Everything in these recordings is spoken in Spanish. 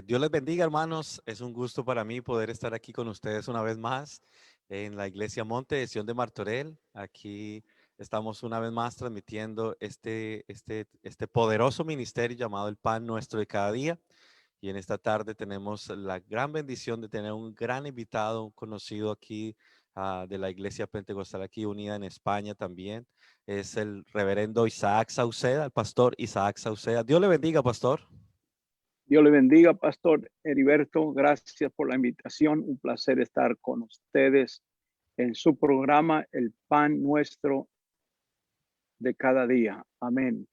Dios les bendiga, hermanos. Es un gusto para mí poder estar aquí con ustedes una vez más en la Iglesia Monte de Sion de Martorell. Aquí estamos una vez más transmitiendo este poderoso ministerio llamado el Pan Nuestro de cada día. Y en esta tarde tenemos la gran bendición de tener un gran invitado, un conocido aquí de la Iglesia Pentecostal aquí unida en España también. Es el reverendo Isaac Sauceda, el pastor Isaac Sauceda. Dios le bendiga, pastor. Dios le bendiga, Pastor Heriberto. Gracias por la invitación. Un placer estar con ustedes en su programa, El Pan Nuestro de cada día. Amén.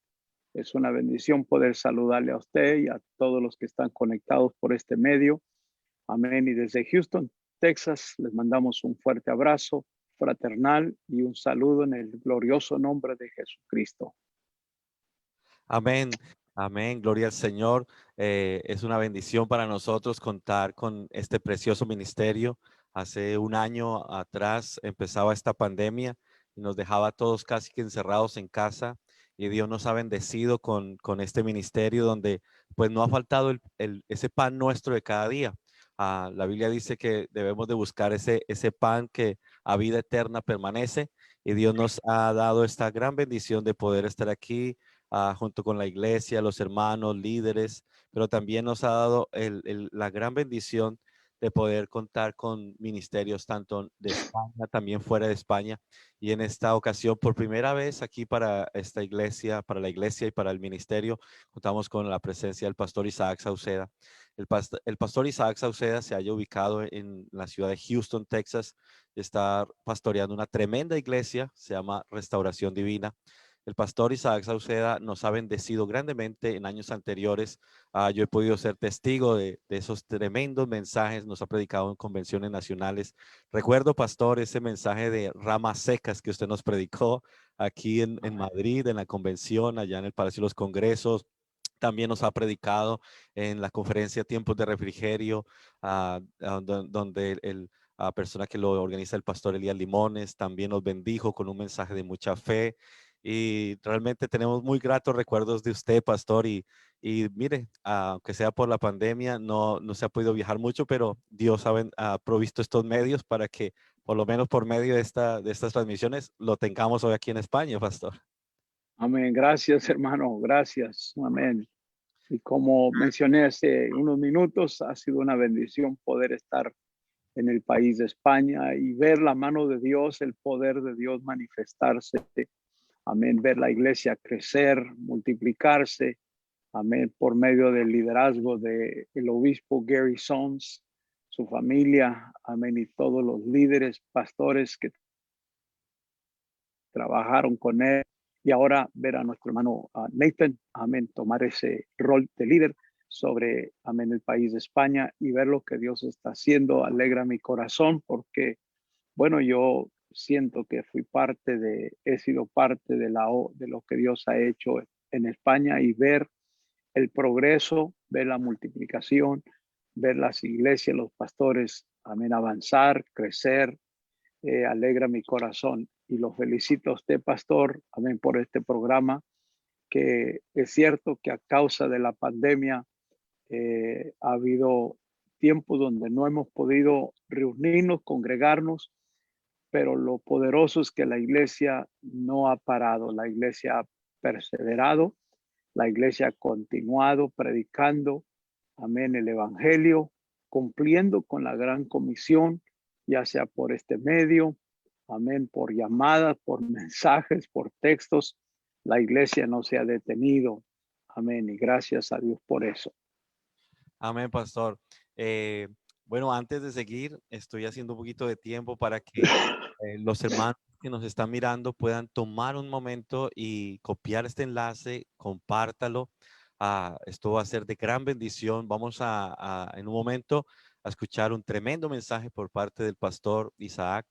Es una bendición poder saludarle a usted y a todos los que están conectados por este medio. Amén. Y desde Houston, Texas, les mandamos un fuerte abrazo fraternal y un saludo en el glorioso nombre de Jesucristo. Amén, amén, gloria al Señor. Es una bendición para nosotros contar con este precioso ministerio. Hace un año atrás empezaba esta pandemia y nos dejaba a todos casi que encerrados en casa, y Dios nos ha bendecido con este ministerio donde pues no ha faltado ese pan nuestro de cada día. La Biblia dice que debemos de buscar ese pan que a vida eterna permanece, y Dios nos ha dado esta gran bendición de poder estar aquí junto con la iglesia, los hermanos, líderes, pero también nos ha dado la gran bendición de poder contar con ministerios tanto de España, también fuera de España. Y en esta ocasión, por primera vez aquí para esta iglesia, para la iglesia y para el ministerio, contamos con la presencia del pastor Isaac Sauceda. El pastor Isaac Sauceda se halla ubicado en la ciudad de Houston, Texas. Está pastoreando una tremenda iglesia, se llama Restauración Divina. El pastor Isaac Sauceda nos ha bendecido grandemente en años anteriores. Yo he podido ser testigo de esos tremendos mensajes. Nos ha predicado en convenciones nacionales. Recuerdo, pastor, ese mensaje de ramas secas que usted nos predicó aquí en Madrid, en la convención, allá en el Palacio de los Congresos. También nos ha predicado en la conferencia Tiempos de Refrigerio, donde la persona que lo organiza, el pastor Elías Limones, también nos bendijo con un mensaje de mucha fe. Y realmente tenemos muy gratos recuerdos de usted, pastor. Y mire, aunque sea por la pandemia, no se ha podido viajar mucho, pero Dios ha provisto estos medios para que, por lo menos por medio de estas transmisiones, lo tengamos hoy aquí en España, pastor. Amén. Gracias, hermano. Gracias. Amén. Y como mencioné hace unos minutos, ha sido una bendición poder estar en el país de España y ver la mano de Dios, el poder de Dios manifestarse. Amén. Ver la iglesia crecer, multiplicarse. Amén. Por medio del liderazgo del obispo Gary Sons, su familia. Amén. Y todos los líderes, pastores que trabajaron con él. Y ahora ver a nuestro hermano Nathan, amén, tomar ese rol de líder sobre, amén, el país de España y ver lo que Dios está haciendo. Alegra mi corazón porque, bueno, yo siento que he sido parte de lo que Dios ha hecho en España y ver el progreso, ver la multiplicación, ver las iglesias, los pastores, amén, avanzar, crecer, alegra mi corazón. Y lo felicito a usted, pastor, amén, por este programa, que es cierto que a causa de la pandemia ha habido tiempos donde no hemos podido reunirnos, congregarnos, pero lo poderoso es que la iglesia no ha parado, la iglesia ha perseverado, la iglesia ha continuado predicando, amén, el evangelio, cumpliendo con la gran comisión, ya sea por este medio, amén, por llamadas, por mensajes, por textos. La iglesia no se ha detenido, amén, y gracias a Dios por eso. Amén, pastor. Eh, bueno, antes de seguir, estoy haciendo un poquito de tiempo para que los hermanos que nos están mirando puedan tomar un momento y copiar este enlace, compártalo. Esto va a ser de gran bendición. Vamos en un momento a escuchar un tremendo mensaje por parte del pastor Isaac.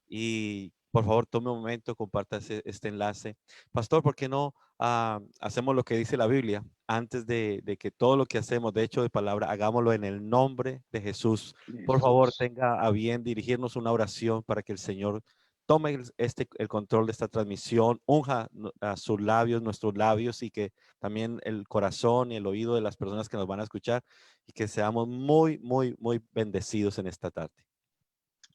Y por favor, tome un momento, comparta este enlace. Pastor, ¿por qué no hacemos lo que dice la Biblia? Antes de que todo lo que hacemos, de hecho de palabra, hagámoslo en el nombre de Jesús. Por favor, Jesús. tenga a bien dirigirnos una oración para que el Señor tome el control de esta transmisión, unja a sus labios, nuestros labios, y que también el corazón y el oído de las personas que nos van a escuchar, y que seamos muy, muy, muy bendecidos en esta tarde.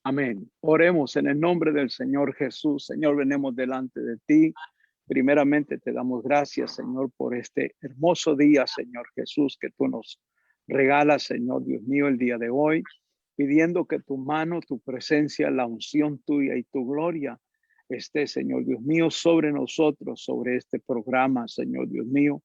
Amén. Oremos en el nombre del Señor Jesús. Señor, venimos delante de ti. Primeramente te damos gracias, Señor, por este hermoso día, Señor Jesús, que tú nos regalas, Señor Dios mío, el día de hoy, pidiendo que tu mano, tu presencia, la unción tuya y tu gloria esté, Señor Dios mío, sobre nosotros, sobre este programa, Señor Dios mío,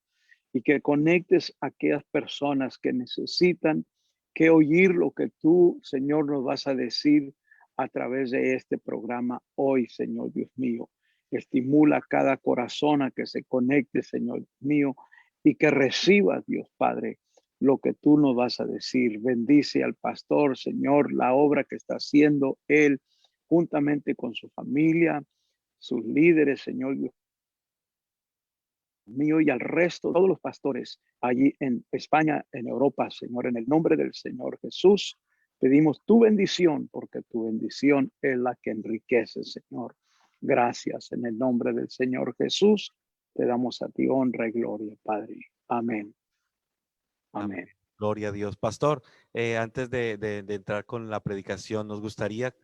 y que conectes a aquellas personas que necesitan que oír lo que tú, Señor, nos vas a decir a través de este programa hoy, Señor Dios mío. Estimula cada corazón a que se conecte, Señor mío, y que reciba, Dios Padre, lo que tú nos vas a decir. Bendice al pastor, Señor, la obra que está haciendo él juntamente con su familia, sus líderes, Señor Dios mío, y al resto, todos los pastores allí en España, en Europa, Señor, en el nombre del Señor Jesús, pedimos tu bendición, porque tu bendición es la que enriquece, Señor. Gracias en el nombre del Señor Jesús. Te damos a ti honra y gloria, Padre. Amén. Amén. Amén. Gloria a Dios. Pastor, antes de entrar con la predicación, nos gustaría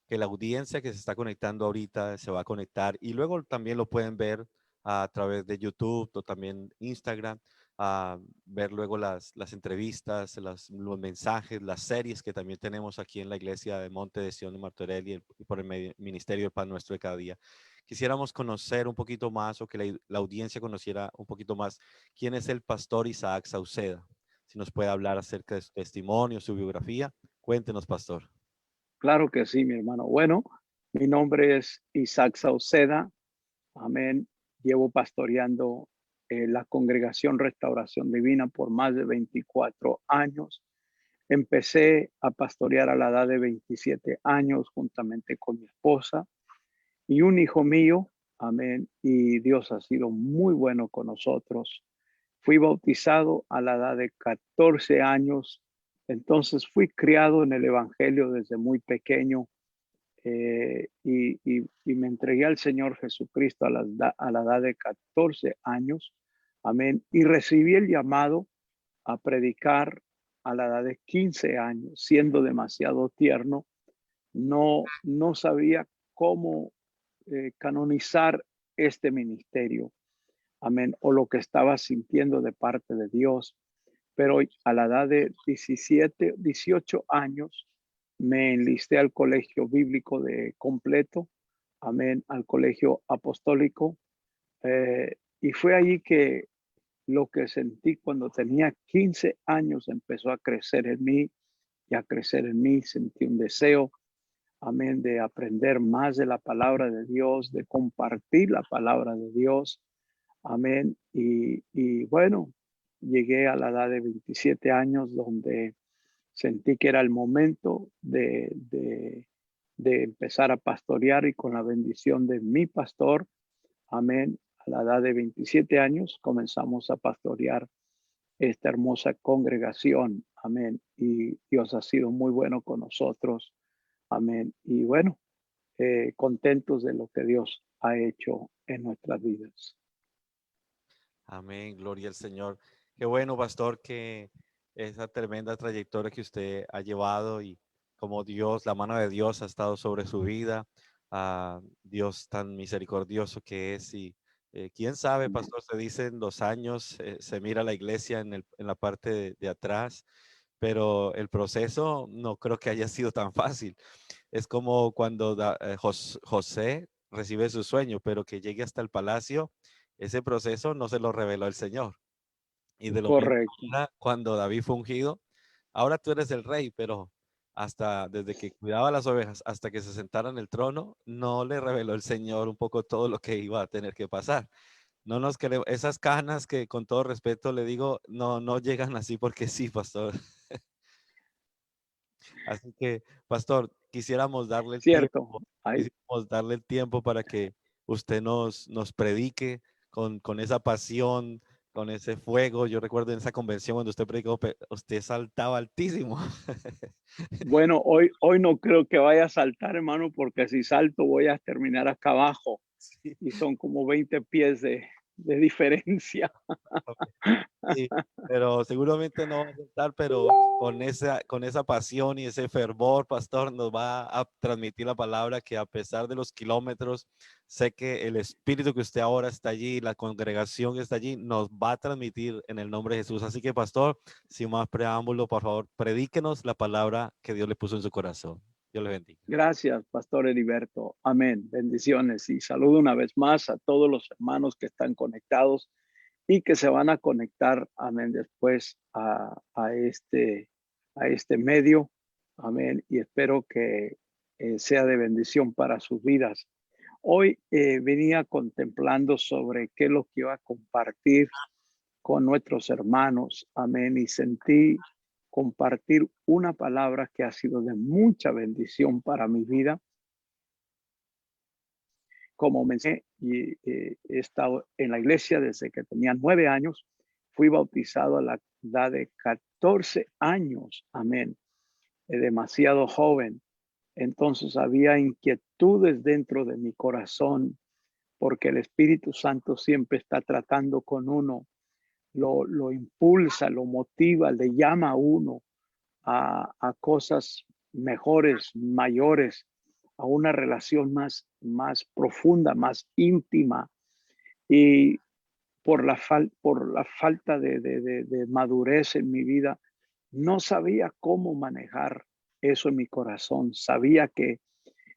que la audiencia que se está conectando ahorita se va a conectar, y luego también lo pueden ver a través de YouTube o también Instagram, ver luego las entrevistas, los mensajes, las series que también tenemos aquí en la iglesia de Monte de Sion de Martorell y por el Ministerio del Pan Nuestro de cada día. Quisiéramos conocer un poquito más, o que la audiencia conociera un poquito más, quién es el pastor Isaac Sauceda. Si nos puede hablar acerca de su testimonio, su biografía. Cuéntenos, pastor. Claro que sí, mi hermano. Bueno, mi nombre es Isaac Sauceda. Amén. Llevo pastoreando la congregación Restauración Divina por más de 24 años. Empecé a pastorear a la edad de 27 años juntamente con mi esposa y un hijo mío. Amén. Y Dios ha sido muy bueno con nosotros. Fui bautizado a la edad de 14 años. Entonces fui criado en el Evangelio desde muy pequeño, y me entregué al Señor Jesucristo a la edad de 14 años. Amén. Y recibí el llamado a predicar a la edad de 15 años, siendo demasiado tierno. No sabía cómo canonizar este ministerio. Amén. O lo que estaba sintiendo de parte de Dios. Pero a la edad de 17, 18 años, me enlisté al colegio bíblico de completo, amén, al colegio apostólico. Y fue allí que lo que sentí cuando tenía 15 años empezó a crecer en mí y a crecer en mí. Sentí un deseo, amén, de aprender más de la palabra de Dios, de compartir la palabra de Dios. Amén. Y bueno, llegué a la edad de 27 años donde sentí que era el momento de empezar a pastorear, y con la bendición de mi pastor, amén, a la edad de 27 años comenzamos a pastorear esta hermosa congregación, amén, y Dios ha sido muy bueno con nosotros, amén, y bueno, contentos de lo que Dios ha hecho en nuestras vidas. Amén, gloria al Señor. Qué bueno, pastor, que esa tremenda trayectoria que usted ha llevado, y como Dios, la mano de Dios ha estado sobre su vida, Dios tan misericordioso que es. Y quién sabe, Amén. pastor, se dicen los años, se mira la iglesia en la parte de atrás, pero el proceso no creo que haya sido tan fácil. Es como cuando José recibe su sueño, pero que llegue hasta el palacio, ese proceso no se lo reveló el Señor. Y de lo mismo Correcto. manera, cuando David fue ungido, ahora tú eres el rey, pero hasta desde que cuidaba las ovejas hasta que se sentara en el trono, no le reveló el Señor un poco todo lo que iba a tener que pasar. No nos queremos, esas canas que con todo respeto le digo, no llegan así porque sí, pastor. Así que, pastor, Cierto. Hay, quisiéramos darle el tiempo para que usted nos predique con esa pasión, con ese fuego. Yo recuerdo en esa convención cuando usted predicó, usted saltaba altísimo. Bueno, hoy no creo que vaya a saltar, hermano, porque si salto voy a terminar acá abajo Sí, y son como 20 pies de diferencia. sí, pero seguramente no va a faltar, pero con esa pasión y ese fervor, pastor, nos va a transmitir la palabra que a pesar de los kilómetros, sé que el espíritu que usted ahora está allí, la congregación que está allí, nos va a transmitir en el nombre de Jesús. Así que, pastor, sin más preámbulo, por favor, predíquenos la palabra que Dios le puso en su corazón. Dios le bendiga. Gracias, Pastor Heriberto. Amén. Bendiciones y saludo una vez más a todos los hermanos que están conectados y que se van a conectar, amén, después a este medio. Amén. Y espero que sea de bendición para sus vidas. Hoy venía contemplando sobre qué es lo que iba a compartir con nuestros hermanos. Amén. Y sentí compartir una palabra que ha sido de mucha bendición para mi vida. Como mencioné, y he estado en la iglesia desde que tenía 9 años. Fui bautizado a la edad de 14 años. Amén. Demasiado joven. Entonces había inquietudes dentro de mi corazón porque el Espíritu Santo siempre está tratando con uno, lo impulsa, lo motiva, le llama a uno a cosas mejores, mayores, a una relación más profunda, más íntima. Y por la falta de madurez en mi vida, no sabía cómo manejar eso en mi corazón. Sabía que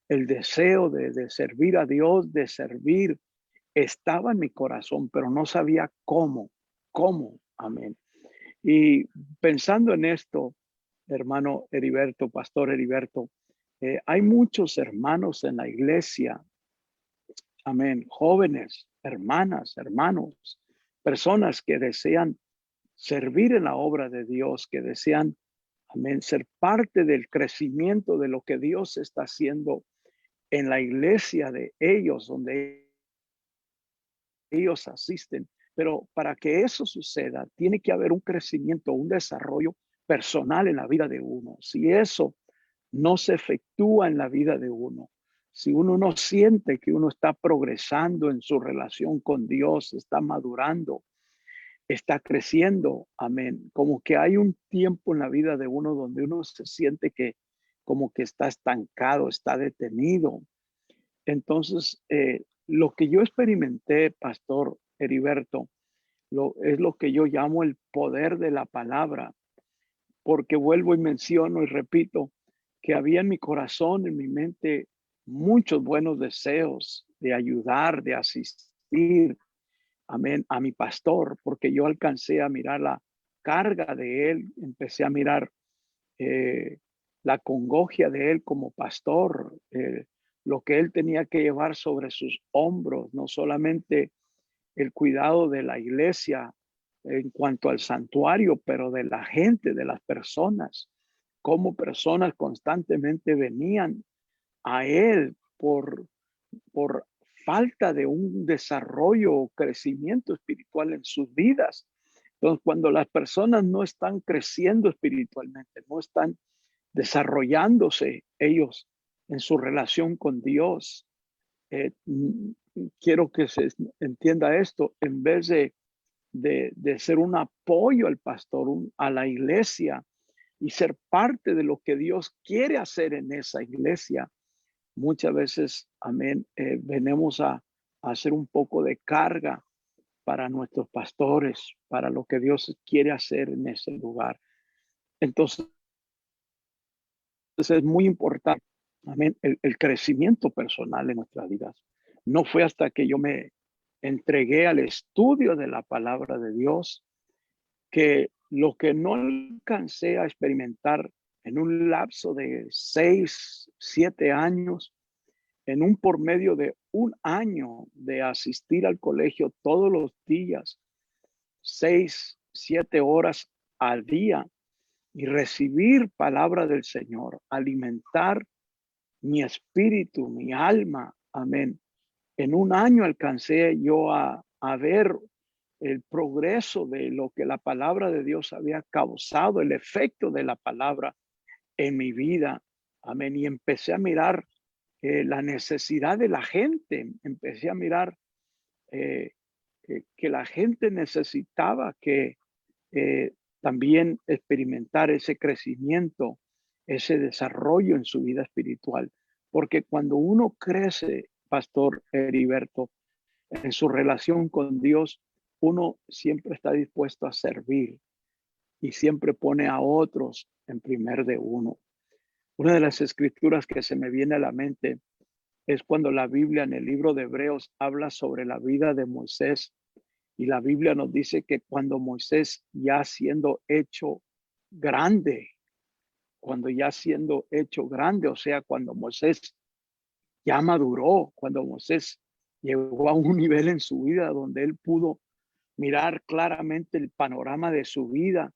el deseo de servir a Dios, de servir, estaba en mi corazón, pero no sabía cómo. Amén. Y pensando en esto, hermano Heriberto, pastor Heriberto, hay muchos hermanos en la iglesia, amén, jóvenes, hermanas, hermanos, personas que desean servir en la obra de Dios, que desean, amén, ser parte del crecimiento de lo que Dios está haciendo en la iglesia de ellos, donde ellos asisten. Pero para que eso suceda, tiene que haber un crecimiento, un desarrollo personal en la vida de uno. Si eso no se efectúa en la vida de uno, si uno no siente que uno está progresando en su relación con Dios, está madurando, está creciendo, amén. Como que hay un tiempo en la vida de uno donde uno se siente que como que está estancado, está detenido. Entonces, lo que yo experimenté, Pastor Heriberto, es lo que yo llamo el poder de la palabra, porque vuelvo y menciono y repito que había en mi corazón, en mi mente, muchos buenos deseos de ayudar, de asistir, amén, a mi pastor, porque yo alcancé a mirar la carga de él, empecé a mirar eh, la congoja de él como pastor, lo que él tenía que llevar sobre sus hombros, no solamente el cuidado de la iglesia en cuanto al santuario, pero de la gente, de las personas, como personas constantemente venían a él por falta de un desarrollo o crecimiento espiritual en sus vidas. Entonces, cuando las personas no están creciendo espiritualmente, no están desarrollándose ellos en su relación con Dios, quiero que se entienda esto, en vez de ser un apoyo al pastor, a la iglesia y ser parte de lo que Dios quiere hacer en esa iglesia, muchas veces, amén, venimos a hacer un poco de carga para nuestros pastores, para lo que Dios quiere hacer en ese lugar. Entonces, es muy importante, amén, el crecimiento personal en nuestras vidas. No fue hasta que yo me entregué al estudio de la palabra de Dios que lo que no alcancé a experimentar en un lapso de 6, 7 años, en un por medio de un año de asistir al colegio todos los días, 6, 7 horas al día y recibir palabra del Señor, alimentar mi espíritu, mi alma, amén. En un año alcancé yo a ver el progreso de lo que la palabra de Dios había causado, el efecto de la palabra en mi vida. Amén. Y empecé a mirar la necesidad de la gente. Empecé a mirar eh, que la gente necesitaba que también experimentar ese crecimiento, ese desarrollo en su vida espiritual. Porque cuando uno crece, Pastor Heriberto, en su relación con Dios, uno siempre está dispuesto a servir y siempre pone a otros en primer de uno. Una de las escrituras que se me viene a la mente es cuando la Biblia en el libro de Hebreos habla sobre la vida de Moisés, y la Biblia nos dice que cuando Moisés ya siendo hecho grande, o sea, cuando Moisés ya maduró, cuando Moisés llegó a un nivel en su vida donde él pudo mirar claramente el panorama de su vida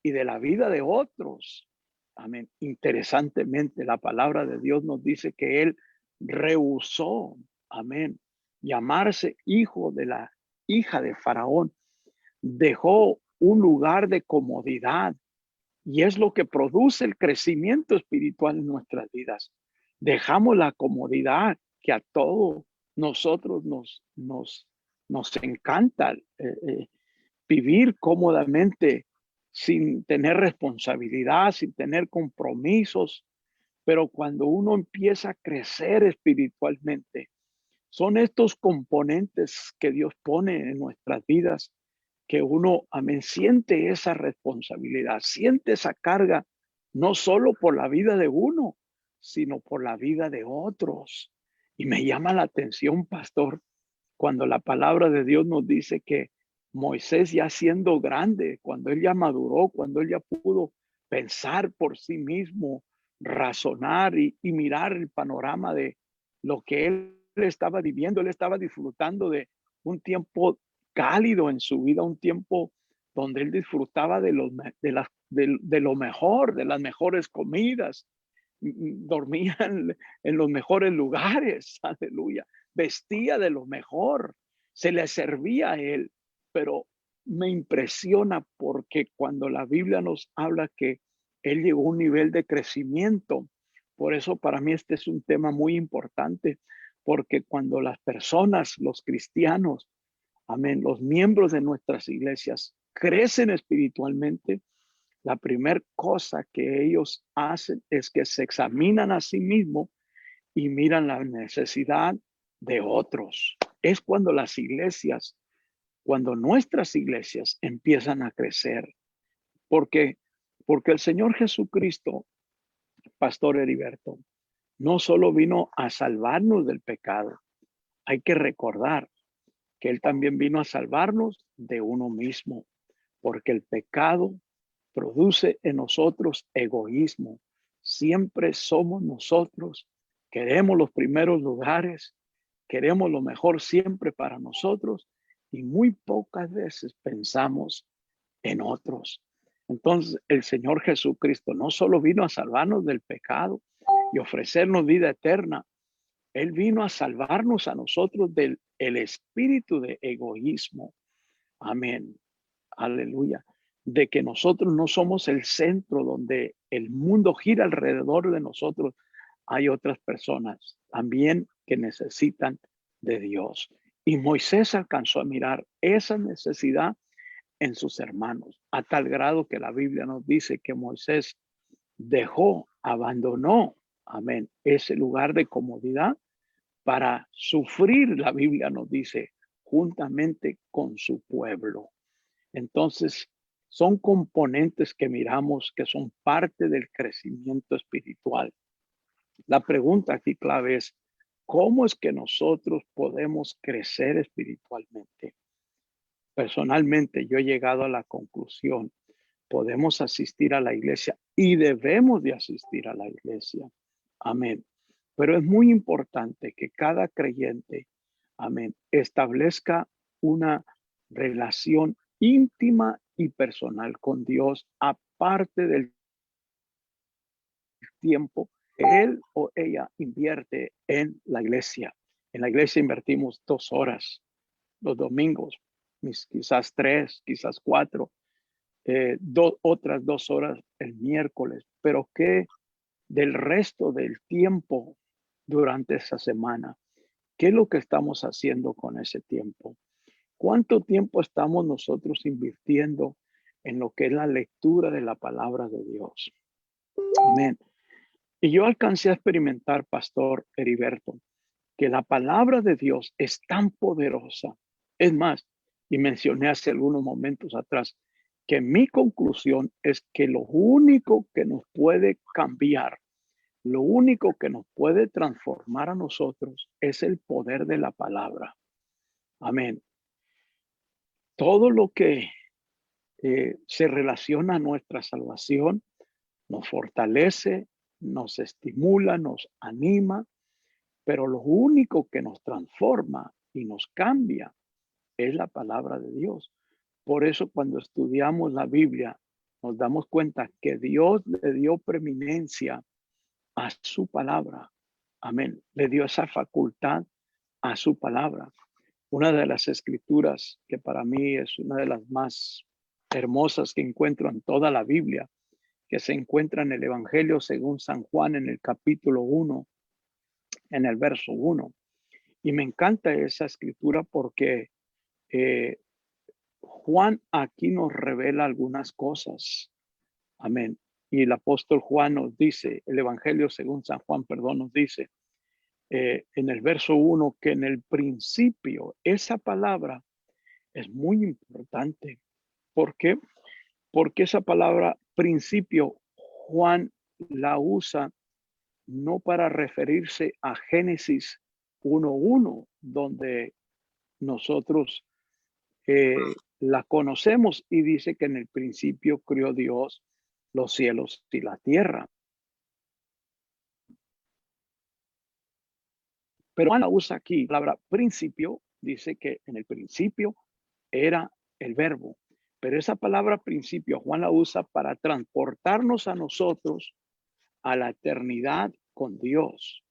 y de la vida de otros. Amén. Interesantemente, la palabra de Dios nos dice que él rehusó, amén, llamarse hijo de la hija de Faraón. Dejó un lugar de comodidad, y es lo que produce el crecimiento espiritual en nuestras vidas. Dejamos la comodidad que a todos nosotros nos encanta, vivir cómodamente sin tener responsabilidad, sin tener compromisos. Pero cuando uno empieza a crecer espiritualmente, son estos componentes que Dios pone en nuestras vidas que uno, amén, siente esa responsabilidad, siente esa carga, no solo por la vida de uno, sino por la vida de otros. Y me llama la atención, pastor, cuando la palabra de Dios nos dice que Moisés, ya siendo grande, cuando él ya maduró, cuando él ya pudo pensar por sí mismo, razonar y mirar el panorama de lo que él estaba viviendo, él estaba disfrutando de un tiempo cálido en su vida, un tiempo donde él disfrutaba de lo mejor, de las mejores comidas, dormía en los mejores lugares, aleluya, vestía de lo mejor, se le servía a él. Pero me impresiona porque cuando la Biblia nos habla que él llegó a un nivel de crecimiento, por eso para mí este es un tema muy importante, porque cuando las personas, los cristianos, amén, los miembros de nuestras iglesias crecen espiritualmente, la primera cosa que ellos hacen es que se examinan a sí mismos y miran la necesidad de otros. Es cuando las iglesias, cuando nuestras iglesias empiezan a crecer, porque porque el Señor Jesucristo, Pastor Heriberto, no solo vino a salvarnos del pecado. Hay que recordar que él también vino a salvarnos de uno mismo, porque el pecado produce en nosotros egoísmo. Siempre somos nosotros, queremos los primeros lugares, queremos lo mejor siempre para nosotros, y muy pocas veces pensamos en otros. Entonces, el Señor Jesucristo no solo vino a salvarnos del pecado y ofrecernos vida eterna, Él vino a salvarnos a nosotros del el espíritu de egoísmo. Amén. Aleluya. De que nosotros no somos el centro donde el mundo gira alrededor de nosotros. Hay otras personas también que necesitan de Dios. Y Moisés alcanzó a mirar esa necesidad en sus hermanos, a tal grado que la Biblia nos dice que Moisés abandonó, amén, ese lugar de comodidad para sufrir, la Biblia nos dice, juntamente con su pueblo. Entonces, son componentes que miramos que son parte del crecimiento espiritual. La pregunta aquí clave es, ¿cómo es que nosotros podemos crecer espiritualmente? Personalmente, yo he llegado a la conclusión, podemos asistir a la iglesia y debemos de asistir a la iglesia. Amén. Pero es muy importante que cada creyente, amén, establezca una relación íntima y personal con Dios, aparte del tiempo que él o ella invierte en la iglesia. En la iglesia invertimos 2 horas los domingos, quizás 3, quizás 4, otras 2 horas el miércoles, pero ¿qué del resto del tiempo durante esa semana? ¿Qué es lo que estamos haciendo con ese tiempo? ¿Cuánto tiempo estamos nosotros invirtiendo en lo que es la lectura de la palabra de Dios? Amén. Y yo alcancé a experimentar, Pastor Heriberto, que la palabra de Dios es tan poderosa. Es más, y mencioné hace algunos momentos atrás, que mi conclusión es que lo único que nos puede cambiar, lo único que nos puede transformar a nosotros es el poder de la palabra. Amén. Todo lo que se relaciona a nuestra salvación nos fortalece, nos estimula, nos anima, pero lo único que nos transforma y nos cambia es la palabra de Dios. Por eso cuando estudiamos la Biblia nos damos cuenta que Dios le dio preeminencia a su palabra. Amén. Le dio esa facultad a su palabra. Una de las escrituras que para mí es una de las más hermosas que encuentro en toda la Biblia, que se encuentra en el Evangelio según San Juan en el capítulo 1, en el verso 1. Y me encanta esa escritura porque eh, Juan aquí nos revela algunas cosas. Amén. Y el apóstol Juan nos dice, el Evangelio según San Juan, perdón, nos dice en el verso 1 que en el principio esa palabra es muy importante. ¿Por qué? Porque esa palabra principio Juan la usa no para referirse a Génesis 1:1, donde nosotros la conocemos y dice que en el principio creó Dios los cielos y la tierra. Pero Juan la usa aquí, la palabra principio, dice que en el principio era el verbo. Pero esa palabra principio Juan la usa para transportarnos a nosotros a la eternidad con Dios.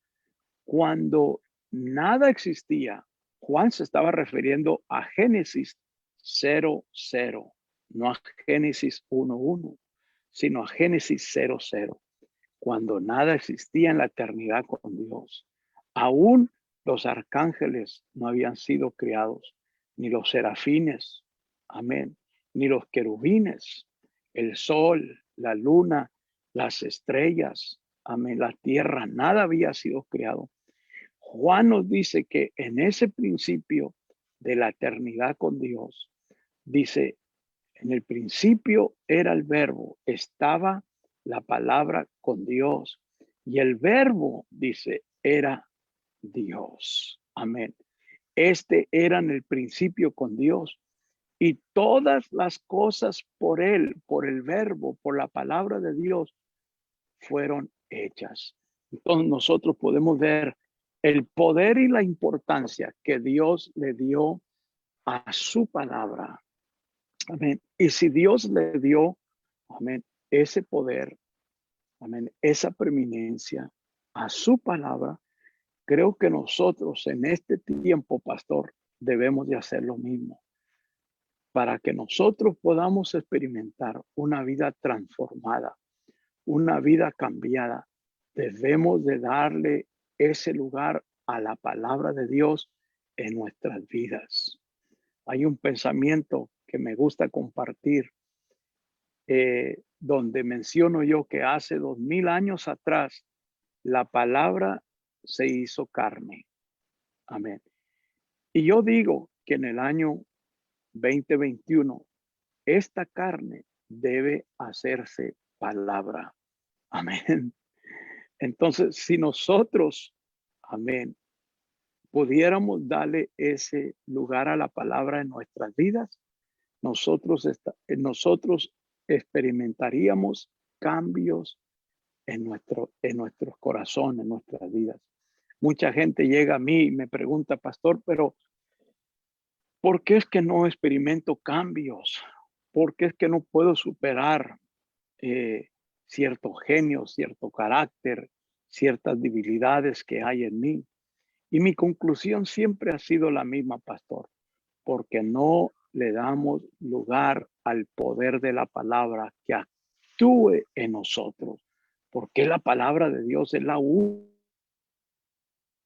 Cuando nada existía, Juan se estaba refiriendo a Génesis 0:0, no a Génesis 1:1, sino a Génesis 0:0, cuando nada existía en la eternidad con Dios. Aún los arcángeles no habían sido creados, ni los serafines, amén, ni los querubines, el sol, la luna, las estrellas, amén, la tierra, nada había sido creado. Juan nos dice que en ese principio de la eternidad con Dios, dice, en el principio era el verbo, estaba la palabra con Dios y el verbo, dice, era Dios. Amén. Este era en el principio con Dios y todas las cosas por él, por el verbo, por la palabra de Dios, fueron hechas. Entonces nosotros podemos ver el poder y la importancia que Dios le dio a su palabra. Amén. Y si Dios le dio, amén, ese poder, amén, esa preeminencia a su palabra, creo que nosotros en este tiempo, pastor, debemos de hacer lo mismo para que nosotros podamos experimentar una vida transformada, una vida cambiada. Debemos de darle ese lugar a la palabra de Dios en nuestras vidas. Hay un pensamiento que me gusta compartir, donde menciono yo que hace 2000 años atrás la palabra se hizo carne. Amén. Y yo digo que en el año 2021 esta carne debe hacerse palabra. Amén. Entonces, si nosotros, amén, pudiéramos darle ese lugar a la palabra en nuestras vidas, nosotros experimentaríamos cambios en nuestros corazones, en nuestras vidas. Mucha gente llega a mí y me pregunta, pastor, pero ¿por qué es que no experimento cambios? ¿Por qué es que no puedo superar cierto genio, cierto carácter, ciertas debilidades que hay en mí? Y mi conclusión siempre ha sido la misma, pastor, porque no le damos lugar al poder de la palabra que actúe en nosotros, porque la palabra de Dios es la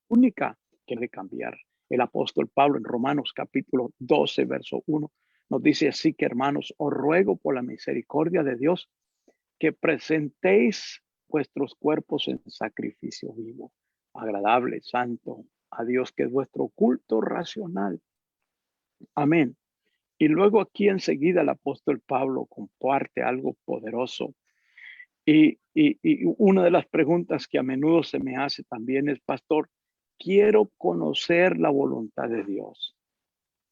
única que debe cambiar. El apóstol Pablo en Romanos capítulo 12, verso 1, nos dice así que hermanos, os ruego por la misericordia de Dios que presentéis vuestros cuerpos en sacrificio vivo, agradable, santo, a Dios, que es vuestro culto racional. Amén. Y luego aquí enseguida el apóstol Pablo comparte algo poderoso. Y una de las preguntas que a menudo se me hace también es, pastor, quiero conocer la voluntad de Dios.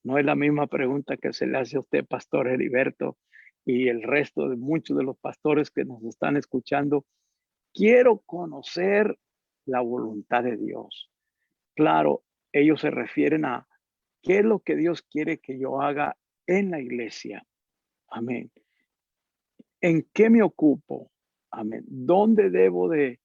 No es la misma pregunta que se le hace a usted, pastor Heriberto, y el resto de muchos de los pastores que nos están escuchando. Quiero conocer la voluntad de Dios. Claro, ellos se refieren a qué es lo que Dios quiere que yo haga en la iglesia. Amén. ¿En qué me ocupo? Amén. ¿Dónde debo de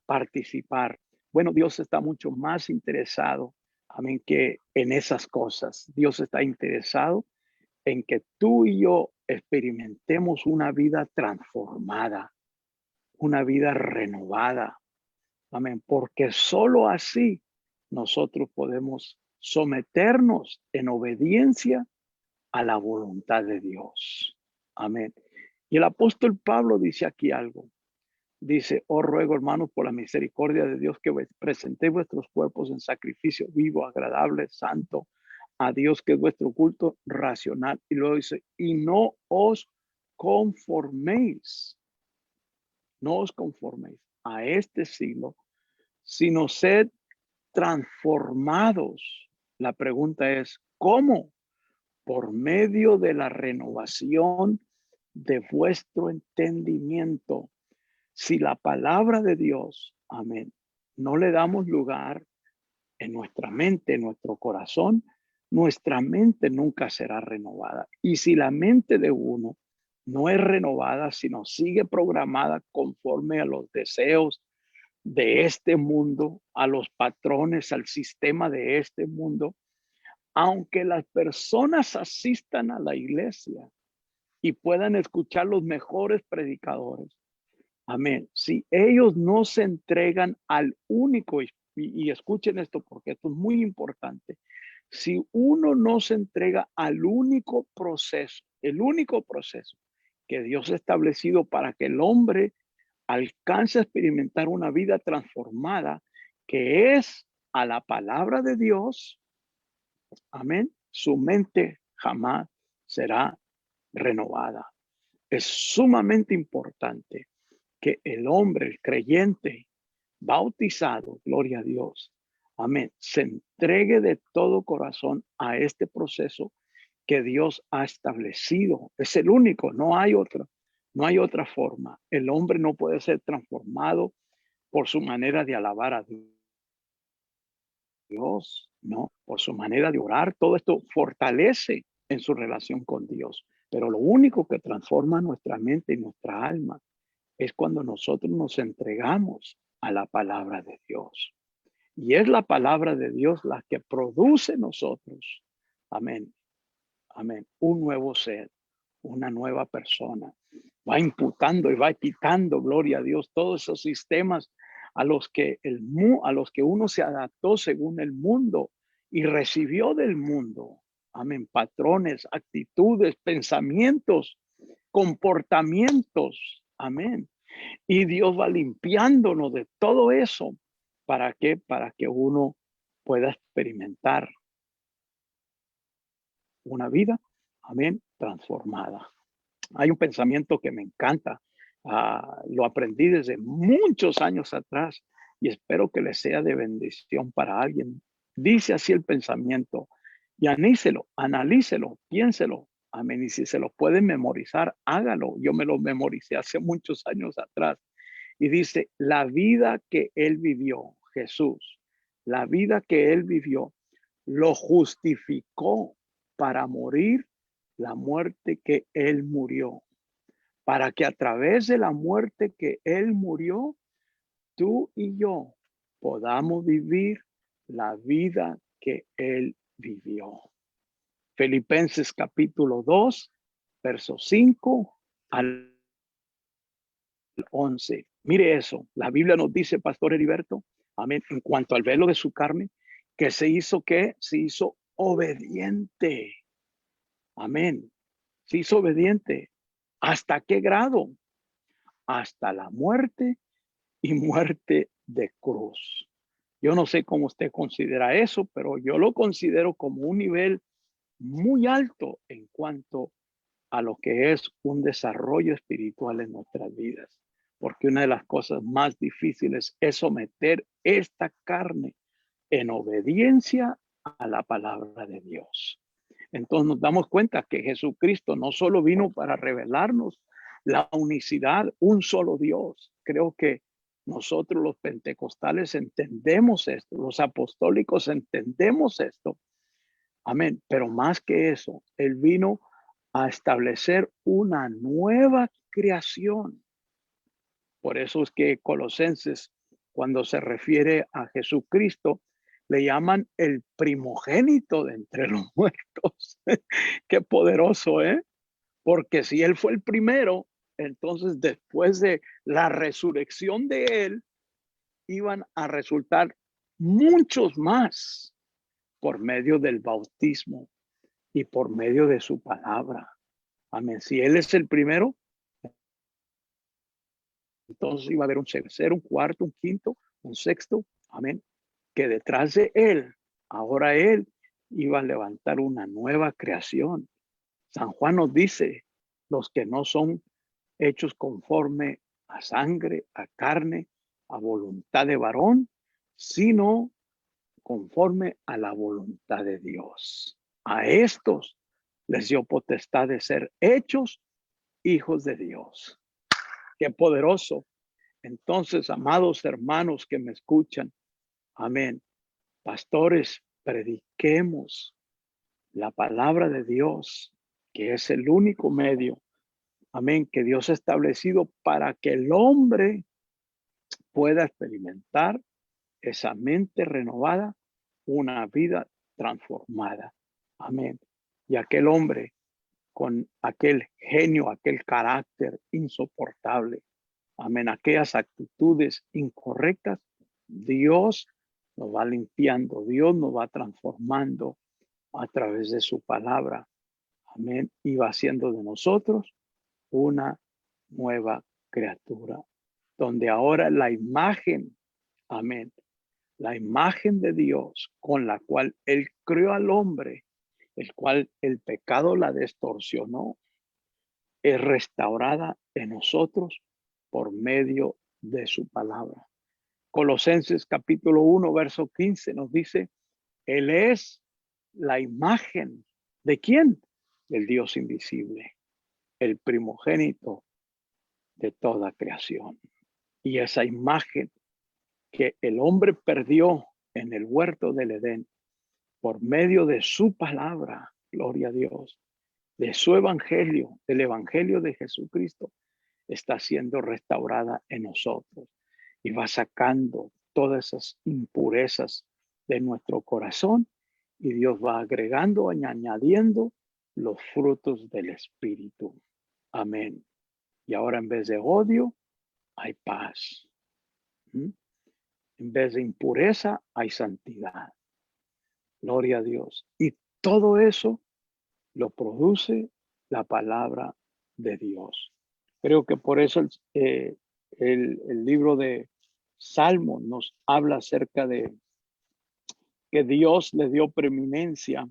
participar? Bueno, Dios está mucho más interesado, amén, que en esas cosas. Dios está interesado en que tú y yo experimentemos una vida transformada, una vida renovada. Amén. Porque solo así nosotros podemos someternos en obediencia a la voluntad de Dios. Amén. Y el apóstol Pablo dice aquí algo. Dice, os ruego, hermanos, por la misericordia de Dios, que presentéis vuestros cuerpos en sacrificio vivo, agradable, santo, a Dios, que es vuestro culto racional. Y luego dice, y no os conforméis, no os conforméis a este siglo, sino sed transformados. La pregunta es, ¿cómo? Por medio de la renovación de vuestro entendimiento. Si la palabra de Dios, amén, no le damos lugar en nuestra mente, en nuestro corazón, nuestra mente nunca será renovada. Y si la mente de uno no es renovada, sino sigue programada conforme a los deseos de este mundo, a los patrones, al sistema de este mundo, aunque las personas asistan a la iglesia y puedan escuchar los mejores predicadores, amén, si ellos no se entregan al único, y escuchen esto porque esto es muy importante, si uno no se entrega al único proceso, el único proceso que Dios ha establecido para que el hombre alcance a experimentar una vida transformada, que es a la palabra de Dios, amén, su mente jamás será renovada. Es sumamente importante que el hombre, el creyente, bautizado, gloria a Dios, amén, se entregue de todo corazón a este proceso que Dios ha establecido. Es el único, no hay otra forma. El hombre no puede ser transformado por su manera de alabar a Dios, no, por su manera de orar. Todo esto fortalece en su relación con Dios. Pero lo único que transforma nuestra mente y nuestra alma es cuando nosotros nos entregamos a la palabra de Dios. Y es la palabra de Dios la que produce en nosotros, amén, amén, un nuevo ser, una nueva persona. Va imputando y va quitando, gloria a Dios, todos esos sistemas a los que a los que uno se adaptó según el mundo y recibió del mundo. Amén, patrones, actitudes, pensamientos, comportamientos. Amén. Y Dios va limpiándonos de todo eso. ¿Para qué? Para que uno pueda experimentar una vida, amén, transformada. Hay un pensamiento que me encanta. Lo aprendí desde muchos años atrás y espero que le sea de bendición para alguien. Dice así el pensamiento, y analícelo, piénselo. Amén. Y si se lo pueden memorizar, hágalo. Yo me lo memoricé hace muchos años atrás. Y dice, la vida que él vivió, Jesús, la vida que él vivió, lo justificó para morir la muerte que él murió. Para que a través de la muerte que él murió, tú y yo podamos vivir la vida que él vivió. Filipenses capítulo 2, versos 5 al 11. Mire eso, la Biblia nos dice, Pastor Heriberto, amén, en cuanto al velo de su carne, que se hizo, ¿qué? Se hizo obediente. Amén. Se hizo obediente. ¿Hasta qué grado? Hasta la muerte y muerte de cruz. Yo no sé cómo usted considera eso, pero yo lo considero como un nivel muy alto en cuanto a lo que es un desarrollo espiritual en nuestras vidas. Porque una de las cosas más difíciles es someter esta carne en obediencia a la palabra de Dios. Entonces nos damos cuenta que Jesucristo no solo vino para revelarnos la unicidad, un solo Dios. Creo que nosotros los pentecostales entendemos esto, los apostólicos entendemos esto. Amén. Pero más que eso, Él vino a establecer una nueva creación. Por eso es que Colosenses, cuando se refiere a Jesucristo, le llaman el primogénito de entre los muertos. Qué poderoso, ¿eh? Porque si Él fue el primero, entonces después de la resurrección de Él, iban a resultar muchos más por medio del bautismo y por medio de su palabra. Amén. Si Él es el primero, entonces iba a haber un tercero, un cuarto, un quinto, un sexto. Amén. Que detrás de Él, ahora Él iba a levantar una nueva creación. San Juan nos dice, los que no son hechos conforme a sangre, a carne, a voluntad de varón, sino conforme a la voluntad de Dios. A estos les dio potestad de ser hechos hijos de Dios. Qué poderoso. Entonces, amados hermanos que me escuchan, amén. Pastores, prediquemos la palabra de Dios, que es el único medio, amén, que Dios ha establecido para que el hombre pueda experimentar esa mente renovada, una vida transformada. Amén. Y aquel hombre con aquel genio, aquel carácter insoportable, amén, aquellas actitudes incorrectas, Dios nos va limpiando, Dios nos va transformando a través de su palabra, amén, y va haciendo de nosotros una nueva criatura, donde ahora la imagen, amén, la imagen de Dios con la cual Él creó al hombre, el cual el pecado la distorsionó, es restaurada en nosotros por medio de su palabra. Colosenses capítulo 1, verso 15 nos dice, Él es la imagen ¿de quién? Del Dios invisible, el primogénito de toda creación. Y esa imagen que el hombre perdió en el huerto del Edén por medio de su palabra, gloria a Dios, de su evangelio, del evangelio de Jesucristo, está siendo restaurada en nosotros y va sacando todas esas impurezas de nuestro corazón y Dios va agregando y añadiendo los frutos del Espíritu. Amén. Y ahora en vez de odio, hay paz. En vez de impureza, hay santidad. Gloria a Dios. Y todo eso lo produce la palabra de Dios. Creo que por eso el libro de Salmos nos habla acerca de que Dios le dio preeminencia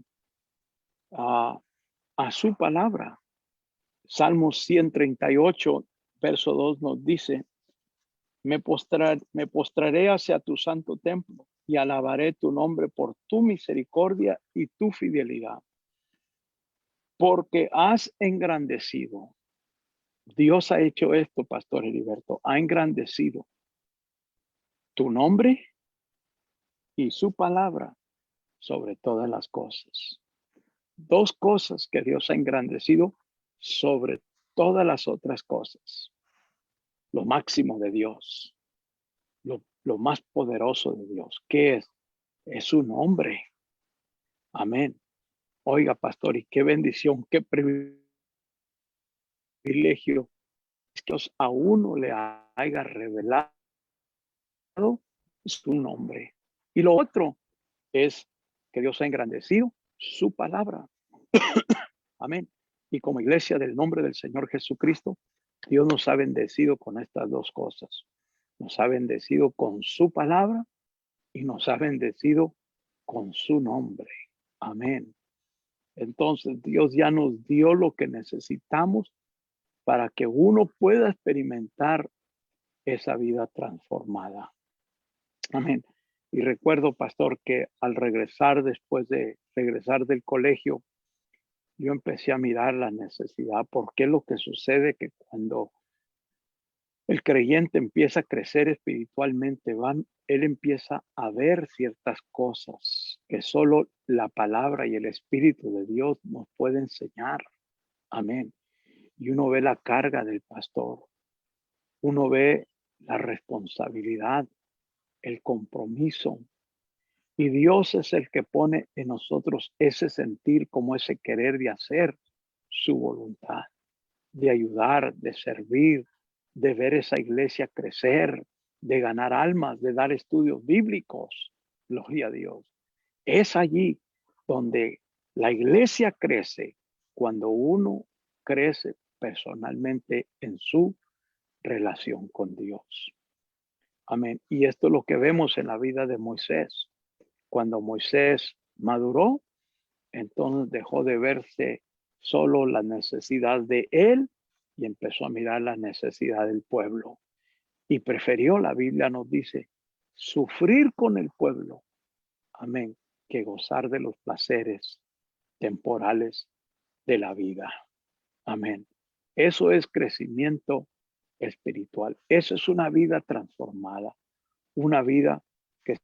a su palabra. Salmos 138, verso 2 nos dice, me postraré hacia tu santo templo y alabaré tu nombre por tu misericordia y tu fidelidad. Porque has engrandecido. Dios ha hecho esto, Pastor Heriberto, ha engrandecido tu nombre y su palabra sobre todas las cosas. Dos cosas que Dios ha engrandecido sobre todas las otras cosas. Lo máximo de Dios, lo más poderoso de Dios. ¿Qué es? Es su nombre. Amén. Oiga, pastor, y qué bendición, qué privilegio que Dios a uno le haya revelado su nombre. Y lo otro es que Dios ha engrandecido su palabra. Amén. Y como iglesia del nombre del Señor Jesucristo, Dios nos ha bendecido con estas dos cosas. Nos ha bendecido con su palabra y nos ha bendecido con su nombre. Amén. Entonces Dios ya nos dio lo que necesitamos para que uno pueda experimentar esa vida transformada. Amén. Y recuerdo, pastor, que al regresar, después de regresar del colegio, yo empecé a mirar la necesidad, porque es lo que sucede que cuando el creyente empieza a crecer espiritualmente, él empieza a ver ciertas cosas que solo la palabra y el Espíritu de Dios nos puede enseñar. Amén. Y uno ve la carga del pastor, uno ve la responsabilidad, el compromiso. Y Dios es el que pone en nosotros ese sentir, como ese querer de hacer su voluntad, de ayudar, de servir, de ver esa iglesia crecer, de ganar almas, de dar estudios bíblicos. Gloria a Dios. Es allí donde la iglesia crece, cuando uno crece personalmente en su relación con Dios. Amén. Y esto es lo que vemos en la vida de Moisés. Cuando Moisés maduró, entonces dejó de verse solo la necesidad de él y empezó a mirar la necesidad del pueblo. Y prefirió, la Biblia nos dice, sufrir con el pueblo, amén, que gozar de los placeres temporales de la vida. Amén. Eso es crecimiento espiritual. Eso es una vida transformada, una vida que